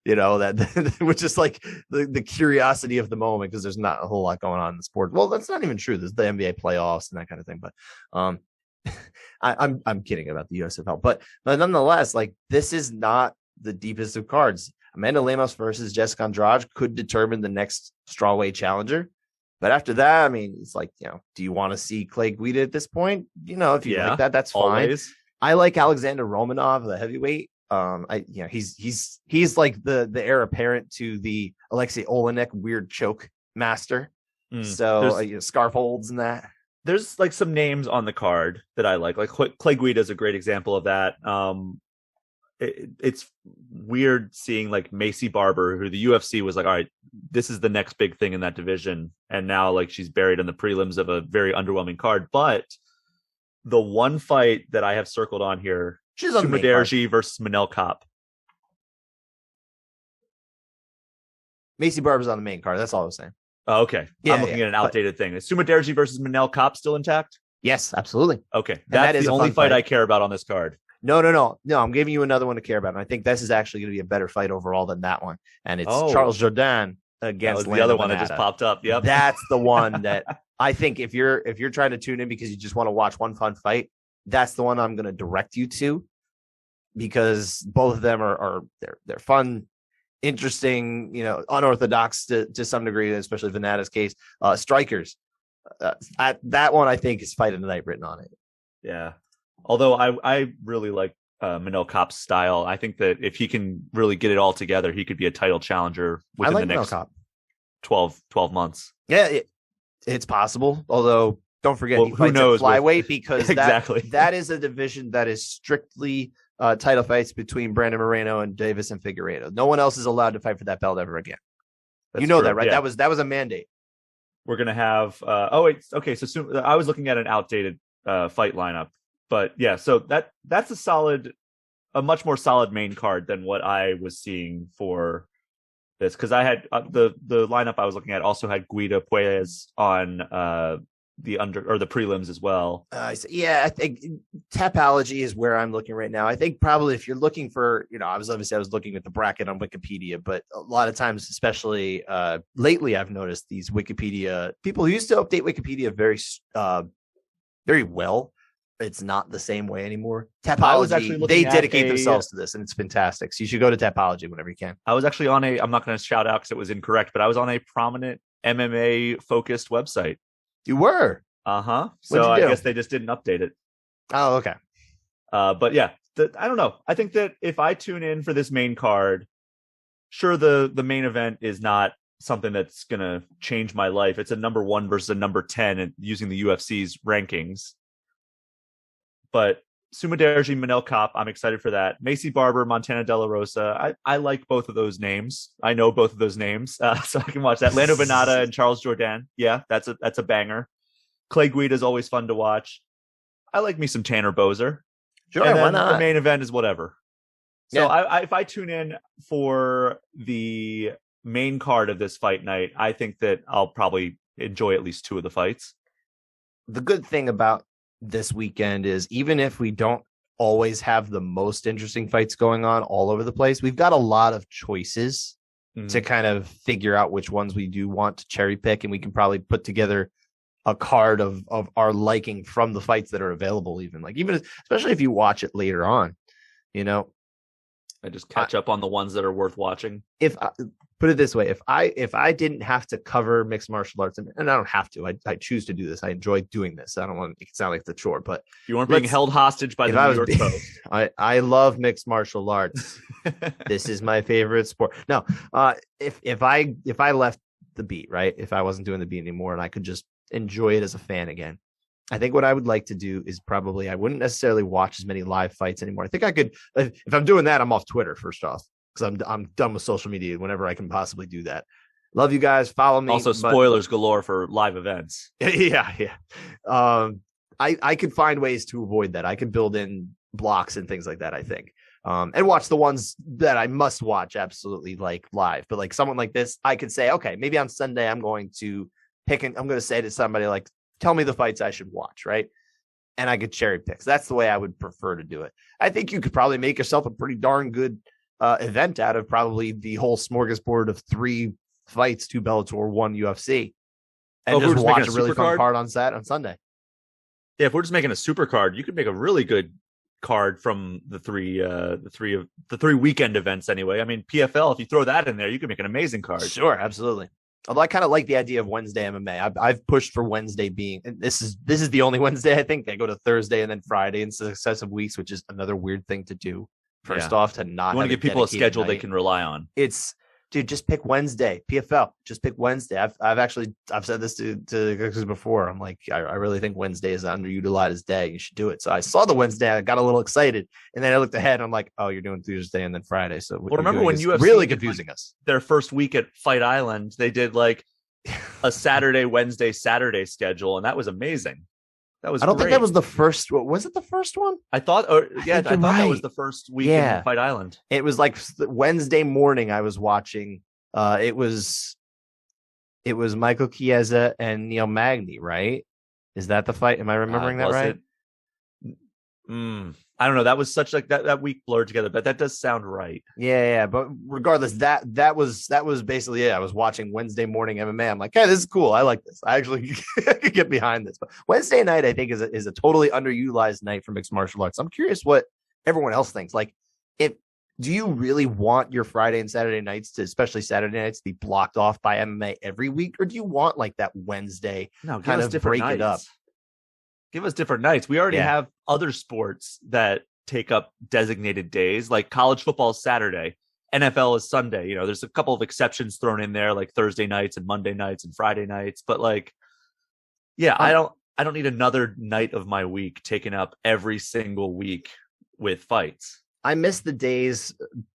You know, that which is like the curiosity of the moment, because there's not a whole lot going on in the sport. Well, that's not even true. There's the NBA playoffs and that kind of thing. But I'm kidding about the USFL. But nonetheless, like, this is not the deepest of cards. Amanda Lemos versus Jessica Andrade could determine the next strawweight challenger. But after that, I mean, it's like, you know, do you want to see Clay Guida at this point? You know, if you like that, that's fine. Always. I like Alexander Romanov, the heavyweight. He's like the heir apparent to the Alexei Olenek weird choke master. So scarf holds and that. There's like some names on the card that I like. Like Clay Guida is a great example of that. It's weird seeing like Macy Barber, who the UFC was like, all right, this is the next big thing in that division, and now like she's buried in the prelims of a very underwhelming card. But the one fight that I have circled on here, she's on Sumaderji versus Manel Kopp. Macy Barber's on the main card. That's all I was saying. Oh, okay. I'm looking at an outdated thing. Is Sumaderji versus Manel Kopp still intact? Yes, absolutely. Okay. That's the only fight I care about on this card. No. I'm giving you another one to care about. And I think this is actually going to be a better fight overall than that one. And it's Charles Jourdain against the other one that just popped up. Yep. That's the one that I think if you're trying to tune in because you just want to watch one fun fight, that's the one I'm going to direct you to, because both of them are they're fun, interesting, you know, unorthodox to some degree, especially Venata's case. Strikers. That one I think is Fight of the Night written on it. Yeah. Although I really like Manel Kopp's style. I think that if he can really get it all together, he could be a title challenger within the next 12 months. Yeah, it's possible. Although, don't forget, he fights at flyweight because exactly that is a division that is strictly title fights between Brandon Moreno and Davis and Figueiredo. No one else is allowed to fight for that belt ever again. That's true. That, right? Yeah. That was a mandate. We're going to have So I was looking at an outdated fight lineup. But yeah, so that's a much more solid main card than what I was seeing for this, because I had the lineup I was looking at also had Guida Puelles on the prelims as well. I think Tapology is where I'm looking right now. I think probably if you're looking for, you know, I was looking at the bracket on Wikipedia, but a lot of times, especially lately, I've noticed these Wikipedia people who used to update Wikipedia very well. it's not the same way anymore. I was actually Tapology, looking they at dedicate themselves to this, and it's fantastic. So you should go to Tapology whenever you can. I was actually on I'm not going to shout out because it was incorrect, but I was on a prominent MMA focused website. You were? Uh-huh. So I guess they just didn't update it. Oh, okay. But yeah, I don't know. I think that if I tune in for this main card, sure, the main event is not something that's going to change my life. It's a number 1 versus a number 10 and using the UFC's rankings. But Sumaderji, Manel Kopp, I'm excited for that. Macy Barber, Montana De La Rosa. I like both of those names. I know both of those names, so I can watch that. Lando Venata and Charles Jourdain. Yeah, that's a banger. Clay Guida is always fun to watch. I like me some Tanner Bozer. Sure, and why then not? The main event is whatever. So Yeah. if I tune in for the main card of this fight night, I think that I'll probably enjoy at least 2 of the fights. The good thing about this weekend is even if we don't always have the most interesting fights going on all over the place, we've got a lot of choices to kind of figure out which ones we do want to cherry pick, and we can probably put together a card of our liking from the fights that are available, even especially if you watch it later on, I just catch up on the ones that are worth watching. If I put it this way, if I didn't have to cover mixed martial arts, and I don't have to, I choose to do this. I enjoy doing this. I don't want it to sound like the chore, but you weren't being held hostage by the New York Post. I love mixed martial arts. This is my favorite sport. No, if I left the beat, right, if I wasn't doing the beat anymore and I could just enjoy it as a fan again, I think what I would like to do is probably I wouldn't necessarily watch as many live fights anymore. I think I could, if I'm doing that, I'm off Twitter first off, because I'm done with social media whenever I can possibly do that. Love you guys. Follow me. Also, spoilers galore for live events. Yeah. I could find ways to avoid that. I could build in blocks and things like that, I think. And watch the ones that I must watch absolutely like live. But like someone like this, I could say, okay, maybe on Sunday I'm going to I'm going to say to somebody like, tell me the fights I should watch, right? And I could cherry pick. So that's the way I would prefer to do it. I think you could probably make yourself a pretty darn good event out of probably the whole smorgasbord of 3 fights, 2 Bellator, 1 UFC, and just watch a really fun card on Sunday. Yeah, if we're just making a super card, you could make a really good card from the three weekend events anyway. I mean, PFL, if you throw that in there, you can make an amazing card. Sure, absolutely. Although I kind of like the idea of Wednesday MMA. I've pushed for Wednesday being, and this is the only Wednesday I think. They go to Thursday and then Friday in successive weeks, which is another weird thing to do. First off, to not want to give people a schedule they can rely on. It's, dude, just pick Wednesday. PFL, just pick Wednesday. I've said this to guys before. I'm like, I really think Wednesday is an underutilized day. You should do it. So I saw the Wednesday, I got a little excited, and then I looked ahead. And I'm like, oh, you're doing Tuesday and then Friday. So remember when UFC really confusing us? Their first week at Fight Island, they did like a Saturday, Wednesday, Saturday schedule, and that was amazing. That was. I don't think that was the first. Was it the first one? I thought. I thought that was the first week in Fight Island. It was like Wednesday morning. I was watching. It was Michael Chiesa and Neil Magny, right? Is that the fight? Am I remembering that right? I don't know. That was such like that week blurred together, but that does sound right. Yeah. But regardless, that was basically it. I was watching Wednesday morning MMA. I'm like, hey, this is cool. I like this. I actually could get behind this. But Wednesday night, I think, is a totally underutilized night for mixed martial arts. I'm curious what everyone else thinks. Like, do you really want your Friday and Saturday nights especially Saturday nights, to be blocked off by MMA every week? Or do you want like that Wednesday kind of break it up? Give us different nights. We already have other sports that take up designated days, like college football is Saturday, NFL is Sunday. You know, there's a couple of exceptions thrown in there, like Thursday nights and Monday nights and Friday nights. But like, I don't need another night of my week taken up every single week with fights. I miss the days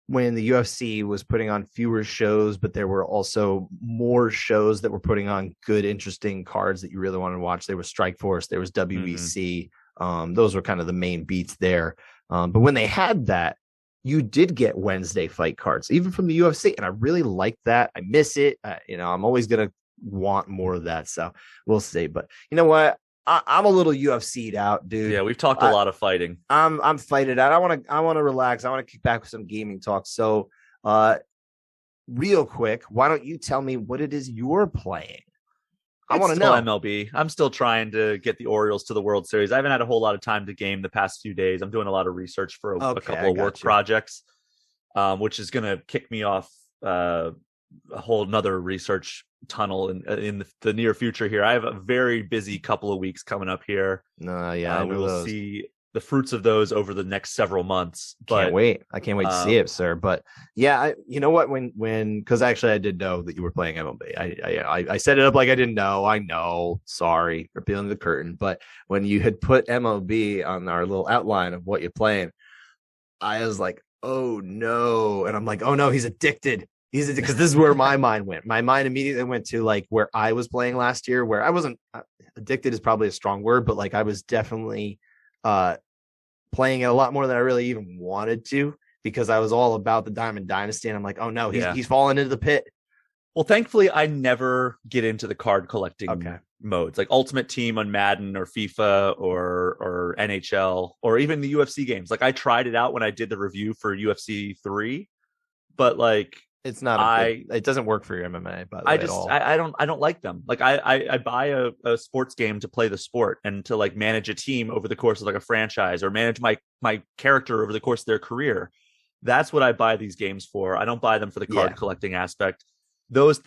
when the UFC was putting on fewer shows, but there were also more shows that were putting on good, interesting cards that you really wanted to watch. There was Strikeforce, there was WEC. Those were kind of the main beats there. But when they had that, you did get Wednesday fight cards, even from the UFC. And I really like that. I miss it. I'm always going to want more of that. So we'll see. But you know what? I'm a little UFC'd out, dude. Yeah, we've talked a lot of fighting. I'm fighting out. I want to relax. I want to kick back with some gaming talk. So, real quick, why don't you tell me what it is you're playing? I want to still know. MLB. I'm still trying to get the Orioles to the World Series. I haven't had a whole lot of time to game the past few days. I'm doing a lot of research for a couple of work projects, which is going to kick me off a whole nother research tunnel in the near future here. I have a very busy couple of weeks coming up here. We will see the fruits of those over the next several months. Can't wait. I can't wait to see it, sir. But yeah, you know what? Because actually I did know that you were playing MLB. I set it up like I didn't know. I know. Sorry for peeling the curtain. But when you had put MLB on our little outline of what you're playing, I was like, oh no. And I'm like, oh no, he's addicted. Because this is where my mind went. My mind immediately went to like where I was playing last year, where I wasn't addicted is probably a strong word, but like I was definitely playing it a lot more than I really even wanted to, because I was all about the Diamond Dynasty. And I'm like, oh no, he's fallen into the pit. Well, thankfully, I never get into the card collecting modes, like Ultimate Team on Madden or FIFA or NHL or even the UFC games. Like I tried it out when I did the review for UFC 3, but like it's not. It doesn't work for your MMA. By the way, at all. I don't like them. Like I buy a sports game to play the sport and to like manage a team over the course of like a franchise, or manage my character over the course of their career. That's what I buy these games for. I don't buy them for the card collecting aspect. Those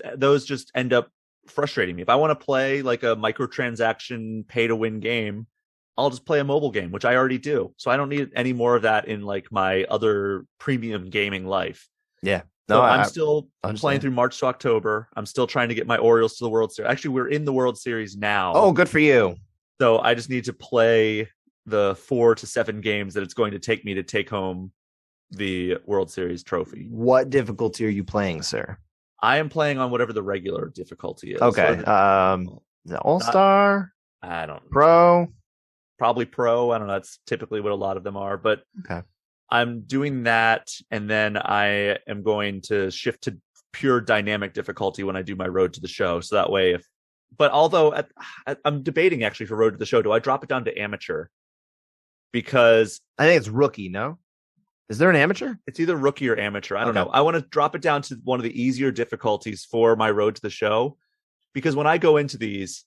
just end up frustrating me. If I want to play like a microtransaction pay to win game, I'll just play a mobile game, which I already do. So I don't need any more of that in like my other premium gaming life. Yeah. No, so I'm still playing through March to October. I'm still trying to get my Orioles to the World Series. Actually, we're in the World Series now. Oh, good for you. So I just need to play the 4 to 7 games that it's going to take me to take home the World Series trophy. What difficulty are you playing, sir? I am playing on whatever the regular difficulty is. Okay. The All-Star? I don't know. Pro? Probably Pro. I don't know. That's typically what a lot of them are. But okay. I'm doing that, and then I am going to shift to pure dynamic difficulty when I do my Road to the Show. So that way, although I'm debating actually for Road to the Show, do I drop it down to amateur? Because I think it's rookie, no? Is there an amateur? It's either rookie or amateur. I don't know. I want to drop it down to one of the easier difficulties for my Road to the Show, because when I go into these,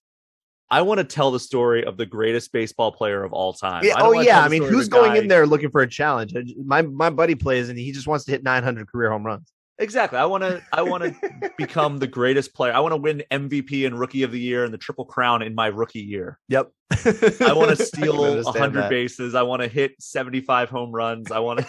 I want to tell the story of the greatest baseball player of all time. Yeah, I mean, who's going in there looking for a challenge? My buddy plays, and he just wants to hit 900 career home runs. Exactly. I want to become the greatest player. I want to win MVP and Rookie of the Year and the Triple Crown in my rookie year. Yep. I want to steal 100 bases. I want to hit 75 home runs. I want to.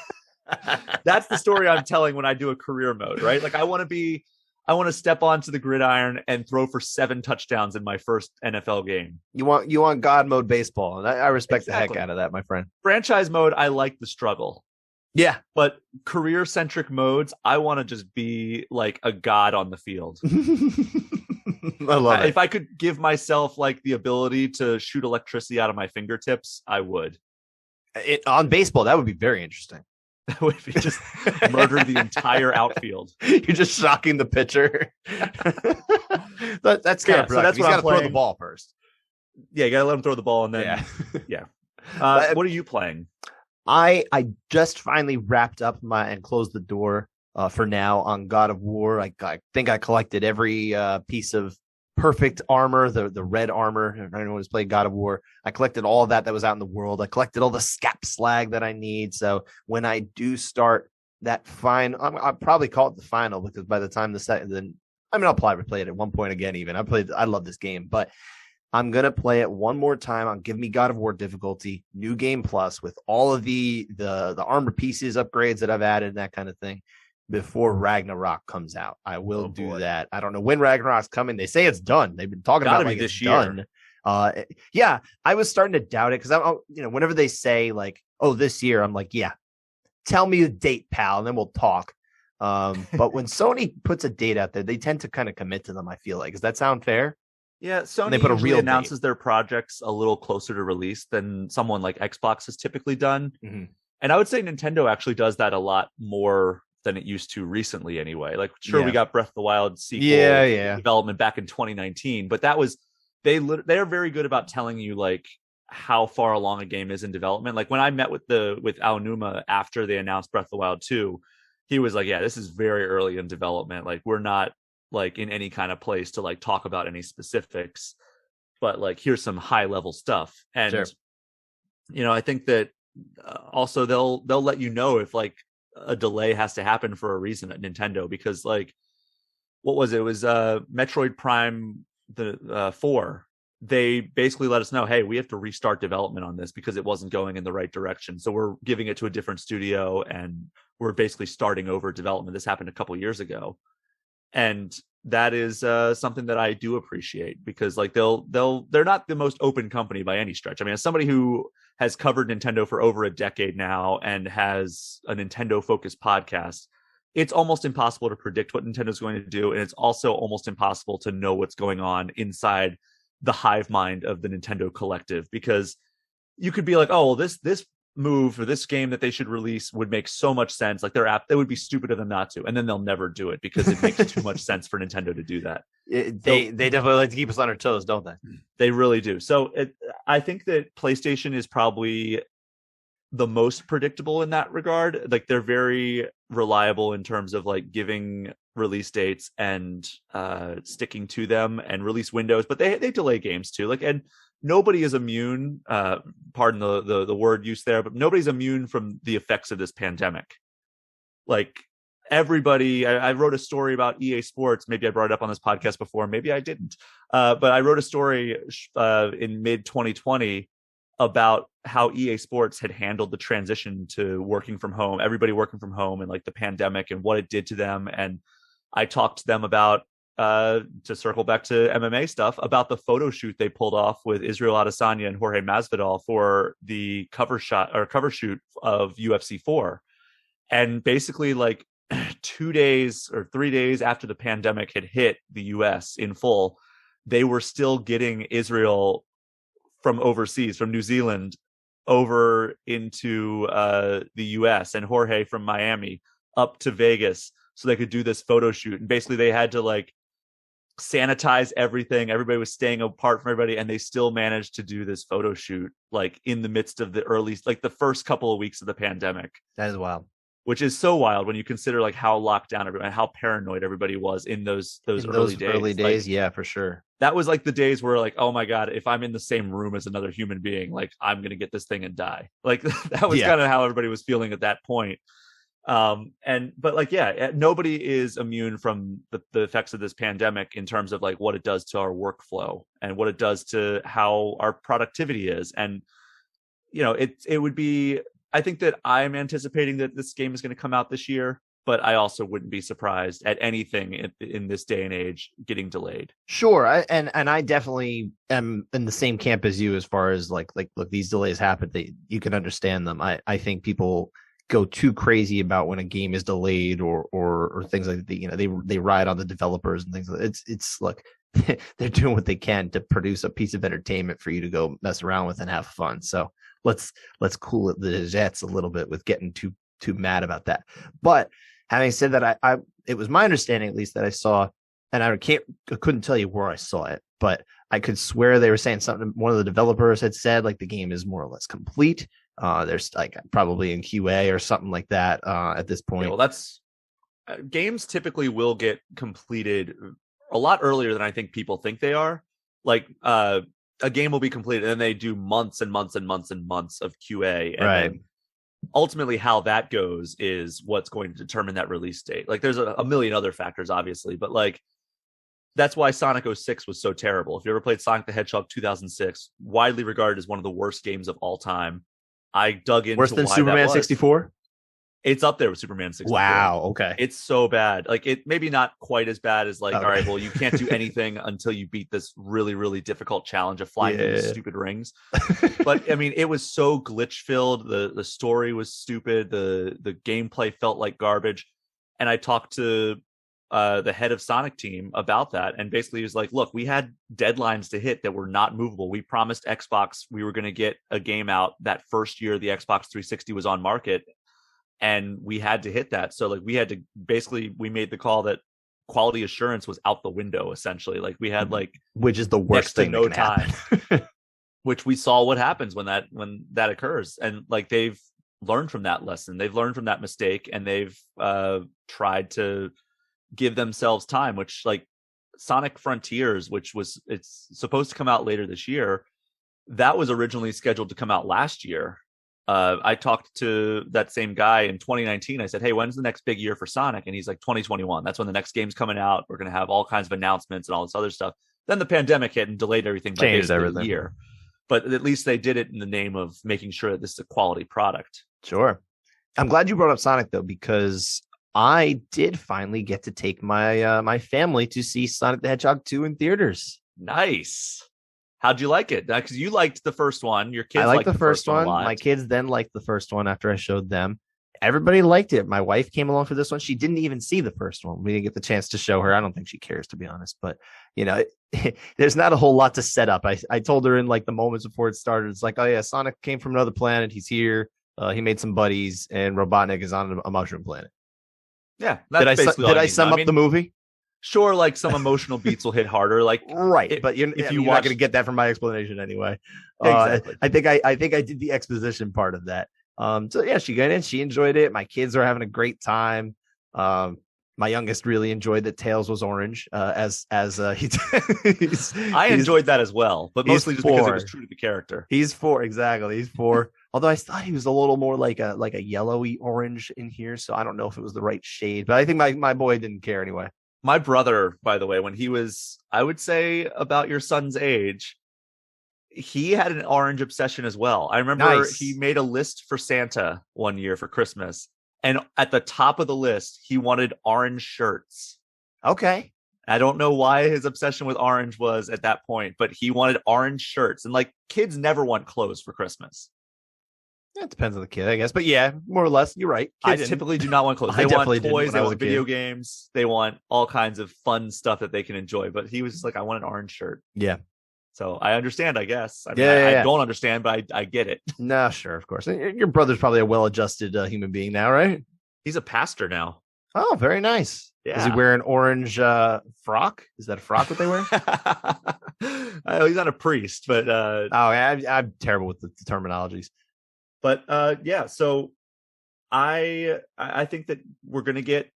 That's the story I'm telling when I do a career mode, right? Like I want to step onto the gridiron and throw for 7 touchdowns in my first NFL game. You want God mode baseball, and I respect the heck out of that, my friend. Franchise mode, I like the struggle. Yeah, but career centric modes, I want to just be like a god on the field. I love it. If I could give myself like the ability to shoot electricity out of my fingertips, I would. On baseball, that would be very interesting. That would be just murder the entire outfield. You're just shocking the pitcher. That's kind of so that's what I'm playing. Throw the ball first. Yeah, you gotta let him throw the ball, and then what are you playing? I just finally wrapped up and closed the door for now on God of War. I think I collected every piece of perfect armor, the red armor. If anyone who's played God of War, I collected all of that was out in the world. I collected all the scap slag that I need. So when I do start that I'll probably call it the final, because by the time I'll probably play it at one point again. Even I love this game, but I'm going to play it one more time on Give Me God of War difficulty, New Game Plus, with all of the armor pieces, upgrades that I've added, and that kind of thing, before Ragnarok comes out. I will do that. I don't know when Ragnarok's coming. They say it's done. They've been talking about like this year. Done. Yeah, I was starting to doubt it, because whenever they say like, oh, this year, I'm like, yeah, tell me the date, pal, and then we'll talk. But when Sony puts a date out there, they tend to kind of commit to them, I feel like. Does that sound fair? Yeah, Sony usually announces their projects a little closer to release than someone like Xbox has typically done. Mm-hmm. And I would say Nintendo actually does that a lot more than it used to recently anyway. Like, we got Breath of the Wild sequel development back in 2019, but that was, they're very good about telling you like how far along a game is in development. Like when I met with Aonuma after they announced Breath of the Wild 2, he was like, yeah, this is very early in development. Like we're not like in any kind of place to like talk about any specifics, but like here's some high level stuff. And Sure. I think that also they'll let you know if like a delay has to happen for a reason at Nintendo, because like what was it? It was Metroid Prime the 4. They basically let us know, hey, we have to restart development on this because it wasn't going in the right direction. So we're giving it to a different studio and we're basically starting over development. This happened a couple years ago. And that is something that I do appreciate, because like they're not the most open company by any stretch. I mean, as somebody who has covered Nintendo for over a decade now and has a Nintendo focused podcast, it's almost impossible to predict what Nintendo's going to do. And it's also almost impossible to know what's going on inside the hive mind of the Nintendo collective, because you could be like, oh, well, this move or this game that they should release would make so much sense. Like their app, they would be stupid of them not to. And then they'll never do it because it makes too much sense for Nintendo to do that. They definitely like to keep us on our toes, don't they? They really do. So I think that PlayStation is probably the most predictable in that regard. Like they're very reliable in terms of like giving release dates and sticking to them and release windows, but they delay games too. Like, and nobody is immune, pardon the word use there, but nobody's immune from the effects of this pandemic. Like everybody, I wrote a story about EA Sports. Maybe I brought it up on this podcast before, maybe I didn't. But I wrote a story in mid 2020 about how EA Sports had handled the transition to working from home, everybody working from home, and like the pandemic and what it did to them. And I talked to them about, to circle back to MMA stuff, about the photo shoot they pulled off with Israel Adesanya and Jorge Masvidal for the cover shoot of UFC 4. And basically like 2 days or 3 days after the pandemic had hit the US in full, they were still getting Israel from overseas, from New Zealand, over into the US, and Jorge from Miami up to Vegas so they could do this photo shoot. And basically they had to like sanitize everything. Everybody was staying apart from everybody, and they still managed to do this photo shoot like in the midst of the the first couple of weeks of the pandemic. That is wild. Which is so wild when you consider like how locked down everybody and how paranoid everybody was in those early days. Early days, like, yeah, for sure. That was like the days where like, oh my God, if I'm in the same room as another human being, like I'm gonna get this thing and die. Like that was kind of how everybody was feeling at that point. But like, yeah, nobody is immune from the effects of this pandemic in terms of like what it does to our workflow and what it does to how our productivity is. And it would be, I think that I'm anticipating that this game is going to come out this year, but I also wouldn't be surprised at anything in this day and age getting delayed. Sure. I definitely am in the same camp as you as far as like, look, these delays happen. You can understand them. I think people go too crazy about when a game is delayed or things like that. They ride on the developers and things like that. It's look, they're doing what they can to produce a piece of entertainment for you to go mess around with and have fun. So let's cool the jets a little bit with getting too mad about that. But having said that, it was my understanding, at least, that I saw, and I couldn't tell you where I saw it, but I could swear they were saying something. One of the developers had said like the game is more or less complete. There's like probably in QA or something like that at this point. Yeah, well, that's games typically will get completed a lot earlier than I think people think they are. Like a game will be completed and then they do months and months and months and months of QA. And right. Then ultimately how that goes is what's going to determine that release date. Like there's a million other factors, obviously, but like that's why Sonic 06 was so terrible. If you ever played Sonic the Hedgehog 2006, widely regarded as one of the worst games of all time. I dug into worse than why Superman that was. 64. It's up there with Superman 64. Wow. Okay. It's so bad. Like it maybe not quite as bad as like, all right, well, you can't do anything until you beat this really, really difficult challenge of flying through these stupid rings. But I mean, it was so glitch filled. The story was stupid. The gameplay felt like garbage. And I talked to the head of Sonic team about that. And basically he was like, look, we had deadlines to hit that were not movable. We promised Xbox we were going to get a game out that first year the Xbox 360 was on market. And we had to hit that. So like we had to we made the call that quality assurance was out the window, essentially. Like we had like, which is the worst thing no that can time, which we saw what happens when that occurs. And like, they've learned from that lesson. They've learned from that mistake, and they've tried to give themselves time, which like Sonic Frontiers, it's supposed to come out later this year. That was originally scheduled to come out last year. I talked to that same guy in 2019. I said, hey, when's the next big year for Sonic? And he's like, 2021. That's when the next game's coming out. We're going to have all kinds of announcements and all this other stuff. Then the pandemic hit and delayed everything by basically a year. But at least they did it in the name of making sure that this is a quality product. Sure. I'm glad you brought up Sonic, though, because I did finally get to take my my family to see Sonic the Hedgehog 2 in theaters. Nice. How'd you like it? Because you liked the first one. Your kids I liked the first one. A lot. My kids then liked the first one after I showed them. Everybody liked it. My wife came along for this one. She didn't even see the first one. We didn't get the chance to show her. I don't think she cares, to be honest. But, you know, there's not a whole lot to set up. I told her in like the moments before it started, it's like, oh, yeah, Sonic came from another planet. He's here. He made some buddies, and Robotnik is on a mushroom planet. Yeah. Did I sum up the movie? Sure, like some emotional beats will hit harder, like right. But you're not going to get that from my explanation anyway. Exactly. I think I did the exposition part of that. So yeah, she got in. She enjoyed it. My kids are having a great time. My youngest really enjoyed that Tails was orange. I enjoyed that as well, but mostly just because it was true to the character. He's 4, exactly. He's 4. Although I thought he was a little more like a yellowy orange in here, so I don't know if it was the right shade. But I think my boy didn't care anyway. My brother, by the way, when he was, I would say, about your son's age, he had an orange obsession as well. I remember he made a list for Santa one year for Christmas, and at the top of the list, he wanted orange shirts. Okay. I don't know why his obsession with orange was at that point, but he wanted orange shirts. And like, kids never want clothes for Christmas. It depends on the kid, I guess. But yeah, more or less, you're right. Kids typically do not want clothes. They want toys, they want video games, they want all kinds of fun stuff that they can enjoy. But he was just like, I want an orange shirt. Yeah. So I understand, I guess. I don't understand, but I get it. No, sure, of course. Your brother's probably a well-adjusted human being now, right? He's a pastor now. Oh, very nice. Yeah. Is he wearing orange frock? Is that a frock that they wear? He's not a priest, but I'm terrible with the terminologies. But yeah, so I think that we're going to get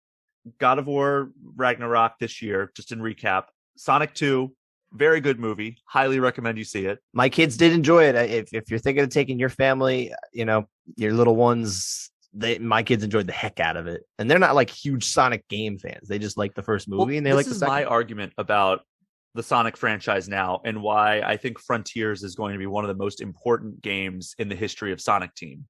God of War Ragnarok this year. Just in recap, Sonic 2, very good movie. Highly recommend you see it. My kids did enjoy it. If you're thinking of taking your family, you know, your little ones, my kids enjoyed the heck out of it. And they're not like huge Sonic game fans. They just like the first movie and they like the second. This is my argument about the Sonic franchise now, and why I think Frontiers is going to be one of the most important games in the history of Sonic Team.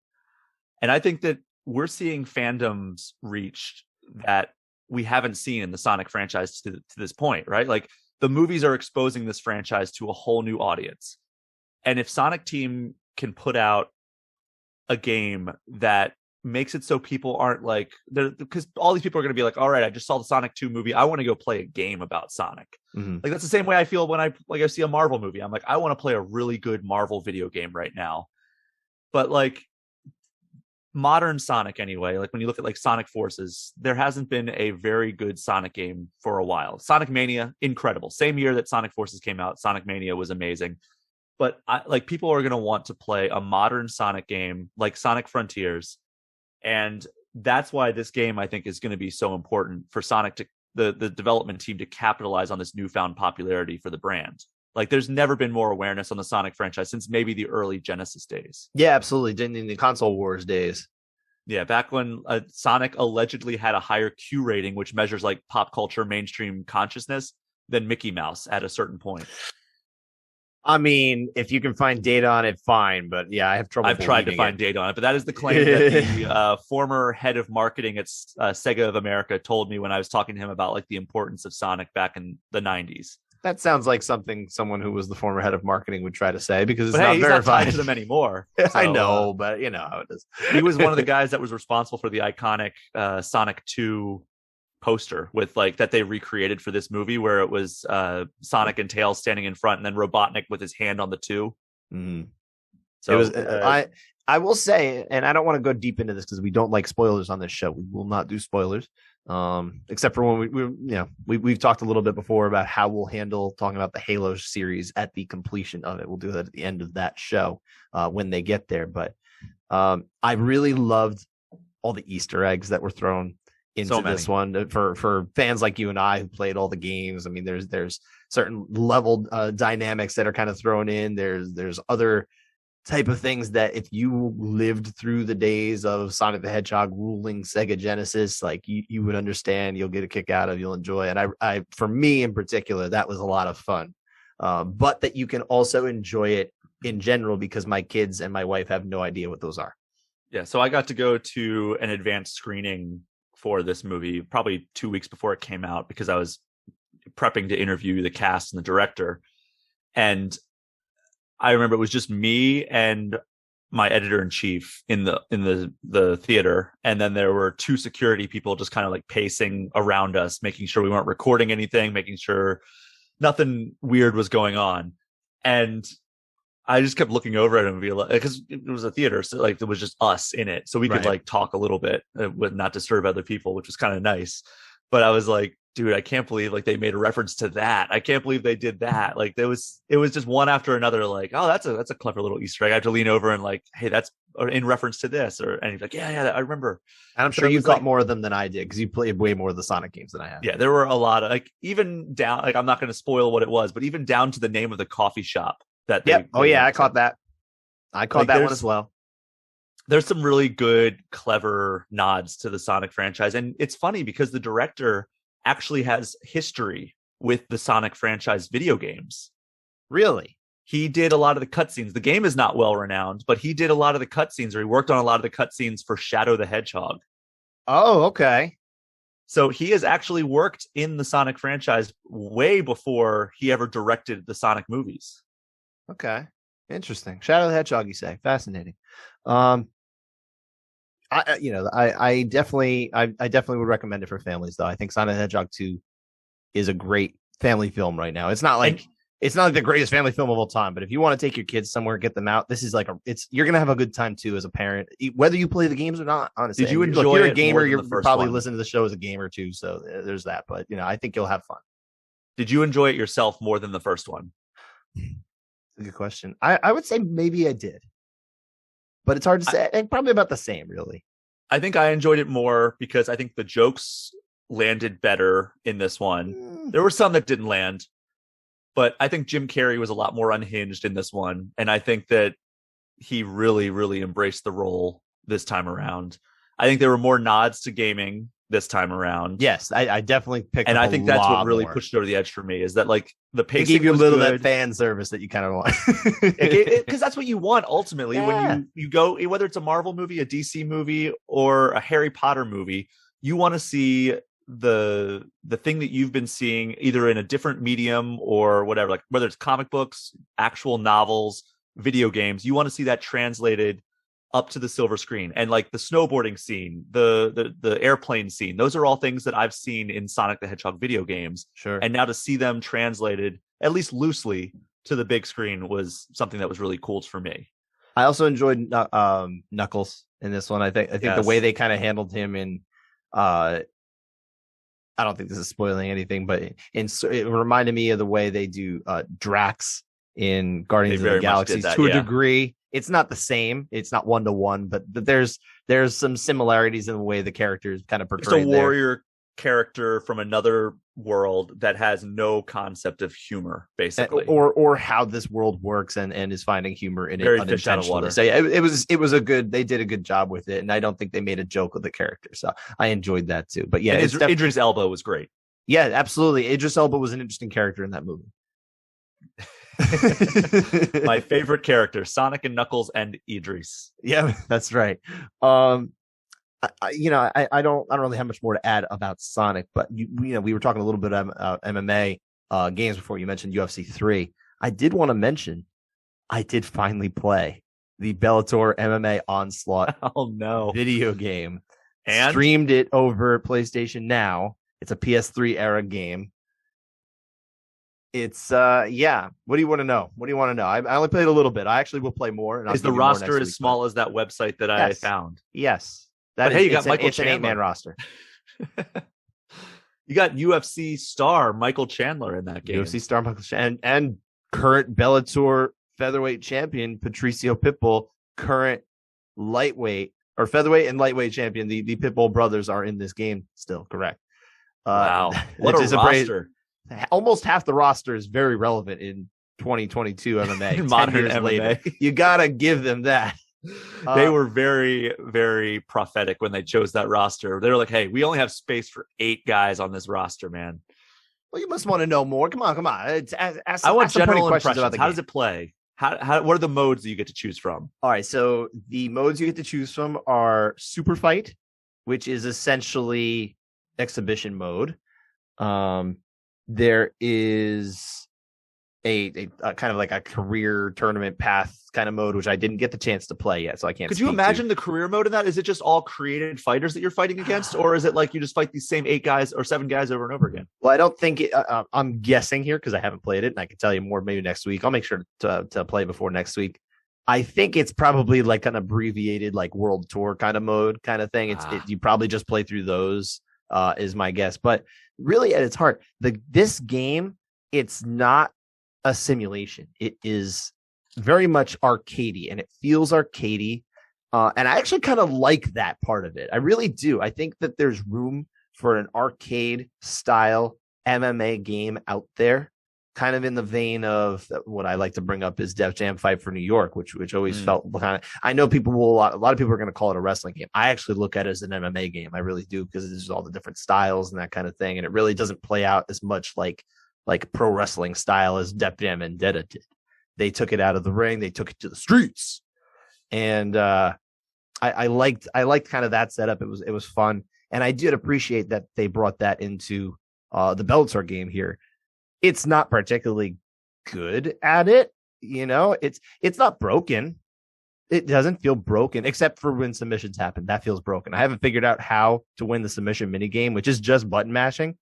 And I think that we're seeing fandoms reached that we haven't seen in the Sonic franchise to this point, right? Like, the movies are exposing this franchise to a whole new audience. And if Sonic Team can put out a game that makes it so people aren't like, because all these people are going to be like, all right, I just saw the Sonic 2 movie, I want to go play a game about Sonic. Mm-hmm. Like, that's the same way I feel when I see a Marvel movie. I'm like, I want to play a really good Marvel video game right now. But like, modern Sonic anyway, like when you look at like Sonic Forces, there hasn't been a very good Sonic game for a while. Sonic Mania, incredible. Same year that Sonic Forces came out, Sonic Mania was amazing. But people are going to want to play a modern Sonic game like Sonic Frontiers. And that's why this game, I think, is going to be so important for Sonic to the development team to capitalize on this newfound popularity for the brand. Like, there's never been more awareness on the Sonic franchise since maybe the early Genesis days. Yeah, absolutely. In the console wars days. Yeah, back when Sonic allegedly had a higher Q rating, which measures like pop culture mainstream consciousness, than Mickey Mouse at a certain point. I mean, if you can find data on it, fine. But yeah, I have trouble. I've tried to find data on it, but that is the claim that the former head of marketing at Sega of America told me when I was talking to him about like the importance of Sonic back in the 90s. That sounds like something someone who was the former head of marketing would try to say, because it's not verified. He's not tied to them anymore. So, I know, but you know how it is. He was one of the guys that was responsible for the iconic Sonic 2 poster with like that they recreated for this movie, where it was Sonic and Tails standing in front, and then Robotnik with his hand on the 2. Mm. So it was. I will say, and I don't want to go deep into this because we don't like spoilers on this show. We will not do spoilers, except for when we've talked a little bit before about how we'll handle talking about the Halo series at the completion of it. We'll do that at the end of that show when they get there. But I really loved all the Easter eggs that were thrown into this one for fans like you and I who played all the games. I mean, there's certain level dynamics that are kind of thrown in. There's other type of things that if you lived through the days of Sonic the Hedgehog ruling Sega Genesis, like you would understand, you'll get a kick out of, you'll enjoy. And I for me in particular, that was a lot of fun. But that you can also enjoy it in general because my kids and my wife have no idea what those are. Yeah, so I got to go to an advanced screening for this movie probably 2 weeks before it came out because I was prepping to interview the cast and the director. And I remember it was just me and my editor-in-chief in the theater. And then there were 2 security people just kind of like pacing around us, making sure we weren't recording anything, making sure nothing weird was going on. And I just kept looking over at him and be like, because it was a theater, so like it was just us in it, so we could like talk a little bit with not disturb other people, which was kind of nice. But I was like, dude, I can't believe like they made a reference to that. I can't believe they did that. Like it was just one after another. Like, oh, that's a clever little Easter egg. I have to lean over and like, hey, that's in reference to this, and he's like, yeah, I remember. And I'm sure you got more of them than I did because you played way more of the Sonic games than I have. Yeah, there were a lot of like even down. Like I'm not going to spoil what it was, but even down to the name of the coffee shop. I caught that. I caught that one as well. There's some really good, clever nods to the Sonic franchise. And it's funny because the director actually has history with the Sonic franchise video games. Really? He did a lot of the cutscenes. The game is not well renowned, but he did a lot of the cutscenes, or he worked on a lot of the cutscenes for Shadow the Hedgehog. Oh, okay. So he has actually worked in the Sonic franchise way before he ever directed the Sonic movies. Okay, interesting. Shadow the Hedgehog, you say? Fascinating. I definitely would recommend it for families, though. I think Sonic the Hedgehog 2 is a great family film right now. It's not like the greatest family film of all time, but if you want to take your kids somewhere, get them out, this is like you're gonna have a good time too as a parent, whether you play the games or not. Honestly, did you enjoy? Look, you're a gamer. You're probably one. listening to the show as a gamer too, so there's that. But I think you'll have fun. Did you enjoy it yourself more than the first one? Good question. I would say maybe I did, but it's hard to say. I think probably about the same, really. I think I enjoyed it more because I think the jokes landed better in this one. There were some that didn't land, but I think Jim Carrey was a lot more unhinged in this one. And I think that he really, really embraced the role this time around. I think there were more nods to gaming this time around. Yes, I definitely picked and up I think that's what really more. pushed it over the edge for me is that like the pacing it gave you a little good. That fan service that you kind of want. Because that's what you want ultimately when you go, whether it's a Marvel movie, a DC movie, or a Harry Potter movie, you want to see the thing that you've been seeing either in a different medium or whatever, like whether it's comic books, actual novels, video games, you want to see that translated up to the silver screen. And like the snowboarding scene, the airplane scene, those are all things that I've seen in Sonic the Hedgehog video games. Sure. And now to see them translated, at least loosely, to the big screen was something that was really cool for me. I also enjoyed Knuckles in this one. I think the way they kind of handled him in I don't think this is spoiling anything, but it reminded me of the way they do Drax in Guardians of the Galaxy to a degree. It's not the same. It's not 1-to-1, but there's some similarities in the way the characters kind of portray. It's a warrior character from another world that has no concept of humor, basically, or how this world works, and is finding humor in very it fish out of water. So yeah, it was a good. They did a good job with it, and I don't think they made a joke with the character, so I enjoyed that too. But yeah, Idris Elba was great. Yeah, absolutely. Idris Elba was an interesting character in that movie. My favorite character, Sonic and Knuckles and Idris. Yeah, that's right. I don't really have much more to add about Sonic, but we were talking a little bit about MMA games before. You mentioned UFC 3. I did want to mention I did finally play the Bellator MMA Onslaught video game and streamed it over PlayStation Now. It's a PS3 era game. It's What do you want to know? I only played a little bit. I actually will play more. And is the roster as small as that website that I found? Yes. Hey, you got Michael Chandler. It's an 8-man roster. You got UFC star Michael Chandler in that game. UFC star Michael Chandler and current Bellator featherweight champion Patricio Pitbull, current lightweight or featherweight and lightweight champion. The Pitbull brothers are in this game still, correct? Wow, what a roster! Almost half the roster is very relevant in 2022 MMA. Modern MMA. Later. You gotta give them that. They were very, very prophetic when they chose that roster. They were like, "Hey, we only have space for 8 guys on this roster, man." Well, you must want to know more. Come on. I want general impressions about the how game. Does it play? What are the modes that you get to choose from? All right, so the modes you get to choose from are Super Fight, which is essentially exhibition mode. There is a kind of like a career tournament path kind of mode, which I didn't get the chance to play yet, so I can't. Could you imagine the career mode in that? Is it just all created fighters that you're fighting against, or is it like you just fight these same 8 guys or 7 guys over and over again? Well, I don't think it, I'm guessing here because I haven't played it, and I can tell you more maybe next week. I'll make sure to play before next week. I think it's probably like an abbreviated like world tour kind of mode kind of thing. You probably just play through those, is my guess. But really, at its heart, this game, it's not a simulation. It is very much arcadey, and it feels arcadey. And I actually kind of like that part of it. I really do. I think that there's room for an arcade style MMA game out there, kind of in the vein of what I like to bring up is Def Jam Fight for New York, which always felt kind of, I know people will, a lot of people are going to call it a wrestling game. I actually look at it as an MMA game. I really do, because there's all the different styles and that kind of thing. And it really doesn't play out as much like pro wrestling style as Def Jam and Vendetta did. They took it out of the ring. They took it to the streets. And, I liked kind of that setup. It was fun. And I did appreciate that they brought that into, the Bellator game here. It's not particularly good at it. You know, it's not broken. It doesn't feel broken, except for when submissions happen. That feels broken. I haven't figured out how to win the submission minigame, which is just button mashing.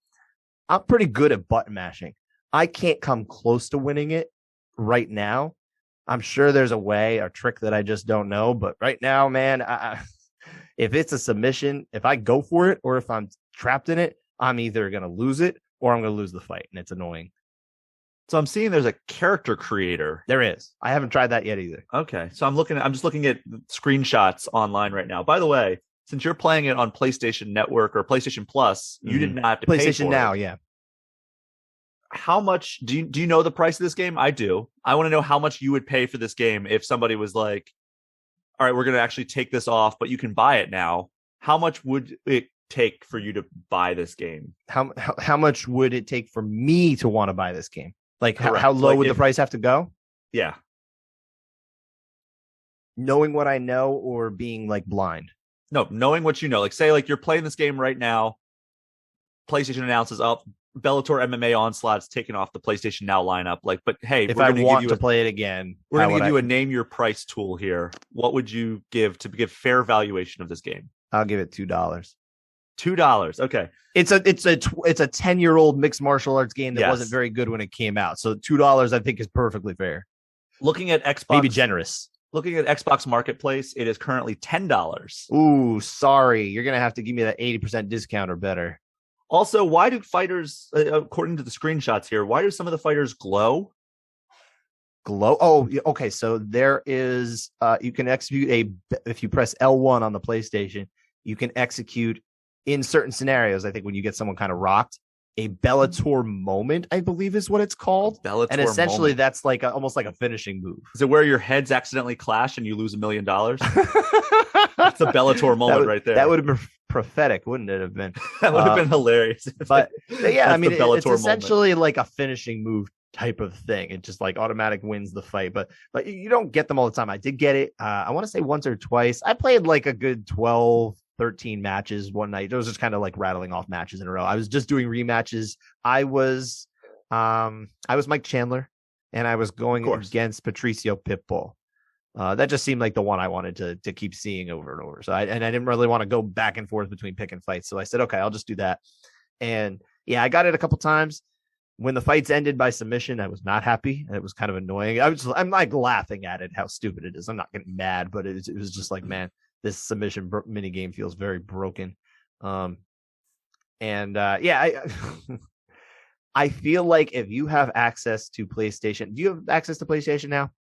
I'm pretty good at button mashing. I can't come close to winning it right now. I'm sure there's a trick that I just don't know. But right now, man, if it's a submission, if I go for it or if I'm trapped in it, I'm either going to lose it or I'm going to lose the fight. And it's annoying. So I'm seeing there's a character creator. There is. I haven't tried that yet either. Okay. So I'm just looking at screenshots online right now. By the way, since you're playing it on PlayStation Network or PlayStation Plus, you did not have to pay for PlayStation Now, it. yeah. How much do you know the price of this game? I do. I want to know how much you would pay for this game if somebody was like, all right, we're going to actually take this off, but you can buy it now. How much would it take for you to buy this game? How much would it take for me to want to buy this game? Like how low like would the price have to go? Yeah. Knowing what I know or being like blind? No, knowing what you know. Like say like you're playing this game right now. PlayStation announces up Bellator MMA Onslaught's taking off the PlayStation Now lineup. Like, but hey, if I want to play it again, we're going to give you a name your price tool here. What would you give to give fair valuation of this game? I'll give it $2. $2. Okay. It's a 10-year-old mixed martial arts game that wasn't very good when it came out. So $2 I think is perfectly fair. Looking at Xbox, maybe generous. Looking at Xbox Marketplace, it is currently $10. Ooh, sorry. You're going to have to give me that 80% discount or better. Also, why do fighters, according to the screenshots here, why do some of the fighters glow? Glow? Oh, okay. So there is, you can execute if you press L1 on the PlayStation, you can execute in certain scenarios. I think when you get someone kind of rocked, a Bellator moment, I believe is what it's called. Bellator and essentially moment. That's like almost like a finishing move. Is it where your heads accidentally clash and you lose $1 million? That's a Bellator moment right there. That would have been prophetic, wouldn't it have been? That would have been hilarious. But yeah, I mean, it's essentially moment. Like a finishing move type of thing. It just like automatic wins the fight. But you don't get them all the time. I did get it. I want to say once or twice. I played like a good 12, 13 matches one night. It was just kind of like rattling off matches in a row. I was just doing rematches. I was Mike Chandler, and I was going against Patricio Pitbull. That just seemed like the one I wanted to keep seeing over and over. So I didn't really want to go back and forth between pick and fights. So I said, okay, I'll just do that. And yeah, I got it a couple times. When the fights ended by submission, I was not happy. It was kind of annoying. I'm like laughing at it, how stupid it is. I'm not getting mad, but it was just like, man, this submission mini game feels very broken. I feel like if you have access to PlayStation, do you have access to PlayStation Now?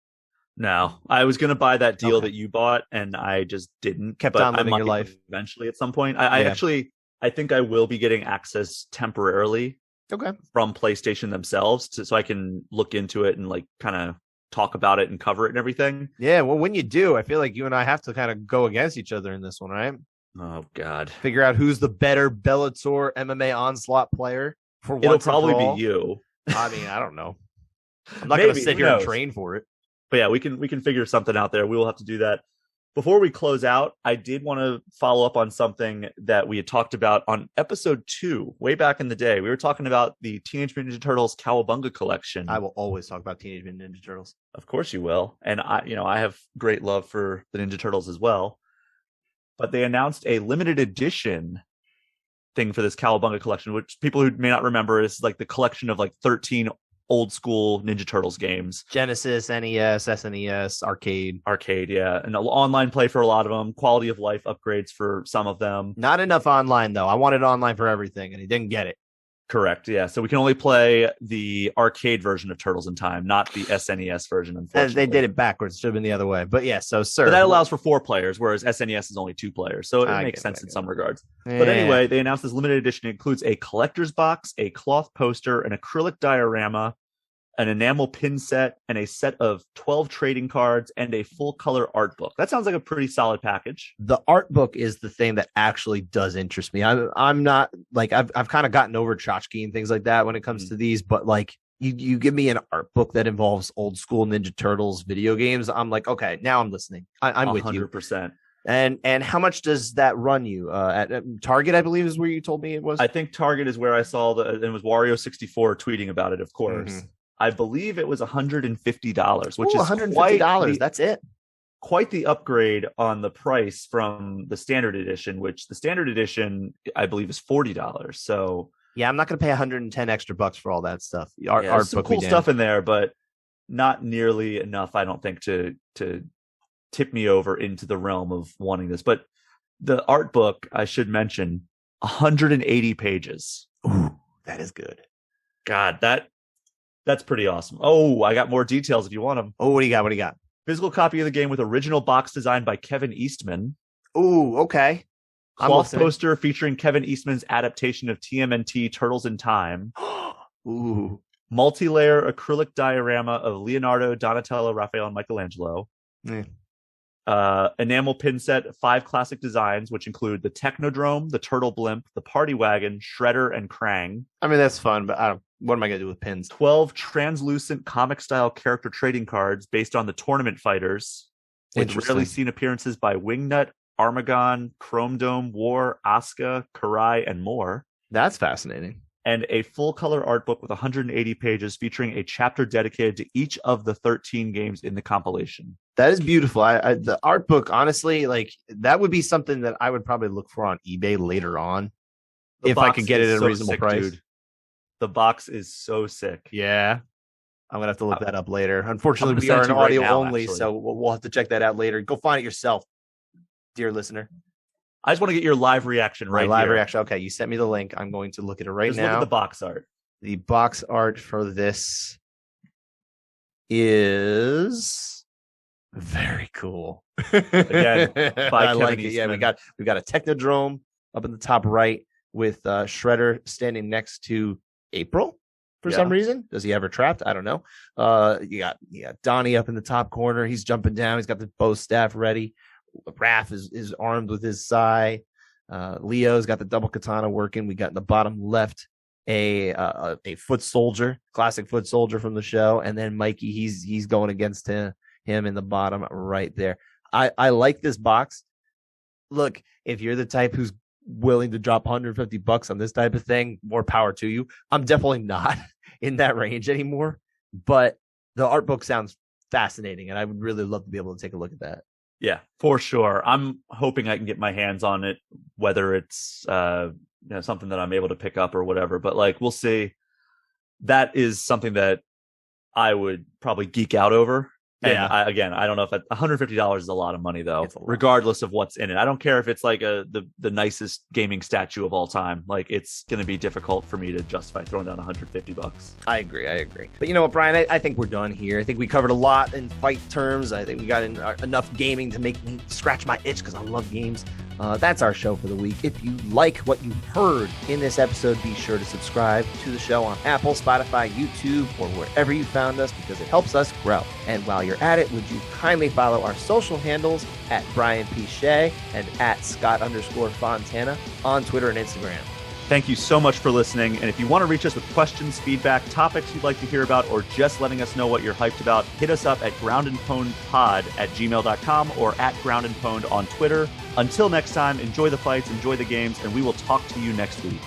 No, I was gonna buy that deal Okay. that you bought, and I just didn't. Kept But on I living your might life. eventually at some point. I Yeah. actually, I think I will be getting access temporarily Okay. from PlayStation themselves, so I can look into it and like kind of talk about it and cover it and everything. Yeah. Well, when you do, I feel like you and I have to kind of go against each other in this one, right? Oh God, Figure out who's the better Bellator MMA onslaught player for it'll once and probably for be all. you. I mean, I don't know. I'm not going to sit Who here and knows? train for it. But yeah, we can figure something out there. We will have to do that. Before we close out, I did want to follow up on something that we had talked about on episode 2, way back in the day. We were talking about the Teenage Mutant Ninja Turtles Cowabunga collection. I will always talk about Teenage Mutant Ninja Turtles. Of course you will. And I have great love for the Ninja Turtles as well. But they announced a limited edition thing for this Cowabunga collection, which people who may not remember is like the collection of like 13 old school Ninja Turtles games. Genesis, NES, SNES, arcade. Yeah. And online play for a lot of them, quality of life upgrades for some of them. Not enough online, though. I wanted online for everything, and he didn't get it. Correct. Yeah. So we can only play the arcade version of Turtles in Time, not the SNES version, unfortunately. They did it backwards. Should have been the other way. But yeah, so sir. But that allows for 4 players, whereas SNES is only 2 players. So it makes sense in some regards. Yeah. But anyway, they announced this limited edition. It includes a collector's box, a cloth poster, an acrylic diorama, an enamel pin set, and a set of 12 trading cards and a full color art book. That sounds like a pretty solid package. The art book is the thing that actually does interest me. I'm not like I've kind of gotten over tchotchke and things like that when it comes to these, but like you give me an art book that involves old school Ninja Turtles video games, I'm like, okay, now I'm listening. I'm with you. 100%. And how much does that run you at Target? I believe is where you told me it was. I think Target is where I saw it was Wario64 tweeting about it, of course. Mm-hmm. I believe it was $150, which is $150. That's it. Quite the upgrade on the price from the standard edition, which the standard edition I believe is $40. So yeah, I'm not going to pay 110 extra bucks for all that stuff. Art some cool stuff in there, but not nearly enough, I don't think, to tip me over into the realm of wanting this. But the art book, I should mention, 180 pages. Ooh, that is good. God, that's pretty awesome. Oh, I got more details if you want them. Oh, what do you got? Physical copy of the game with original box design by Kevin Eastman. Ooh, okay. Cloth poster featuring Kevin Eastman's adaptation of TMNT Turtles in Time. Ooh. Multi-layer acrylic diorama of Leonardo, Donatello, Raphael, and Michelangelo. Enamel pin set, 5 classic designs, which include the Technodrome, the Turtle Blimp, the Party Wagon, Shredder, and Krang. I mean, that's fun, but what am I going to do with pins? 12 translucent comic-style character trading cards based on the tournament fighters, with rarely seen appearances by Wingnut, Armagon, Chrome Dome, War, Asuka, Karai, and more. That's fascinating. And a full-color art book with 180 pages featuring a chapter dedicated to each of the 13 games in the compilation. That is beautiful. The art book, honestly, like that would be something that I would probably look for on eBay later on if I can get it at a reasonable price. Dude. The box is so sick. Yeah. I'm going to have to look that up later. Unfortunately, we are an audio only, so we'll have to check that out later. Go find it yourself, dear listener. I just want to get your live reaction live reaction. Okay, you sent me the link. I'm going to look at it now. Look at the box art. The box art for this is very cool. Again, I like it. Yeah, we got a Technodrome up in the top right with Shredder standing next to April for some reason. Does he have her trapped? I don't know. You got Donnie up in the top corner. He's jumping down. He's got the bow staff ready. Raph is armed with his sai. Leo's got the double katana working. We got in the bottom left a foot soldier, classic foot soldier from the show, and then Mikey. He's going against him in the bottom right there. I like this box. Look, if you're the type who's willing to drop $150 on this type of thing, more power to you. I'm definitely not in that range anymore, but the art book sounds fascinating, and I would really love to be able to take a look at that. Yeah, for sure. I'm hoping I can get my hands on it, whether it's something that I'm able to pick up or whatever. But like, we'll see. That is something that I would probably geek out over. And I don't know if $150 is a lot of money though, regardless of what's in it. I don't care if it's like the nicest gaming statue of all time. Like, it's going to be difficult for me to justify throwing down $150. I agree. But you know what, Brian? I think we're done here. I think we covered a lot in fight terms. I think we got enough gaming to make me scratch my itch because I love games. That's our show for the week. If you like what you heard in this episode, be sure to subscribe to the show on Apple, Spotify, YouTube, or wherever you found us because it helps us grow. And while you're at it, would you kindly follow our social handles at Brian P. Shea and at Scott_Fontana on Twitter and Instagram. Thank you so much for listening. And if you want to reach us with questions, feedback, topics you'd like to hear about, or just letting us know what you're hyped about, hit us up at groundandpoundpod@gmail.com or at groundandpound on Twitter. Until next time, enjoy the fights, enjoy the games, and we will talk to you next week.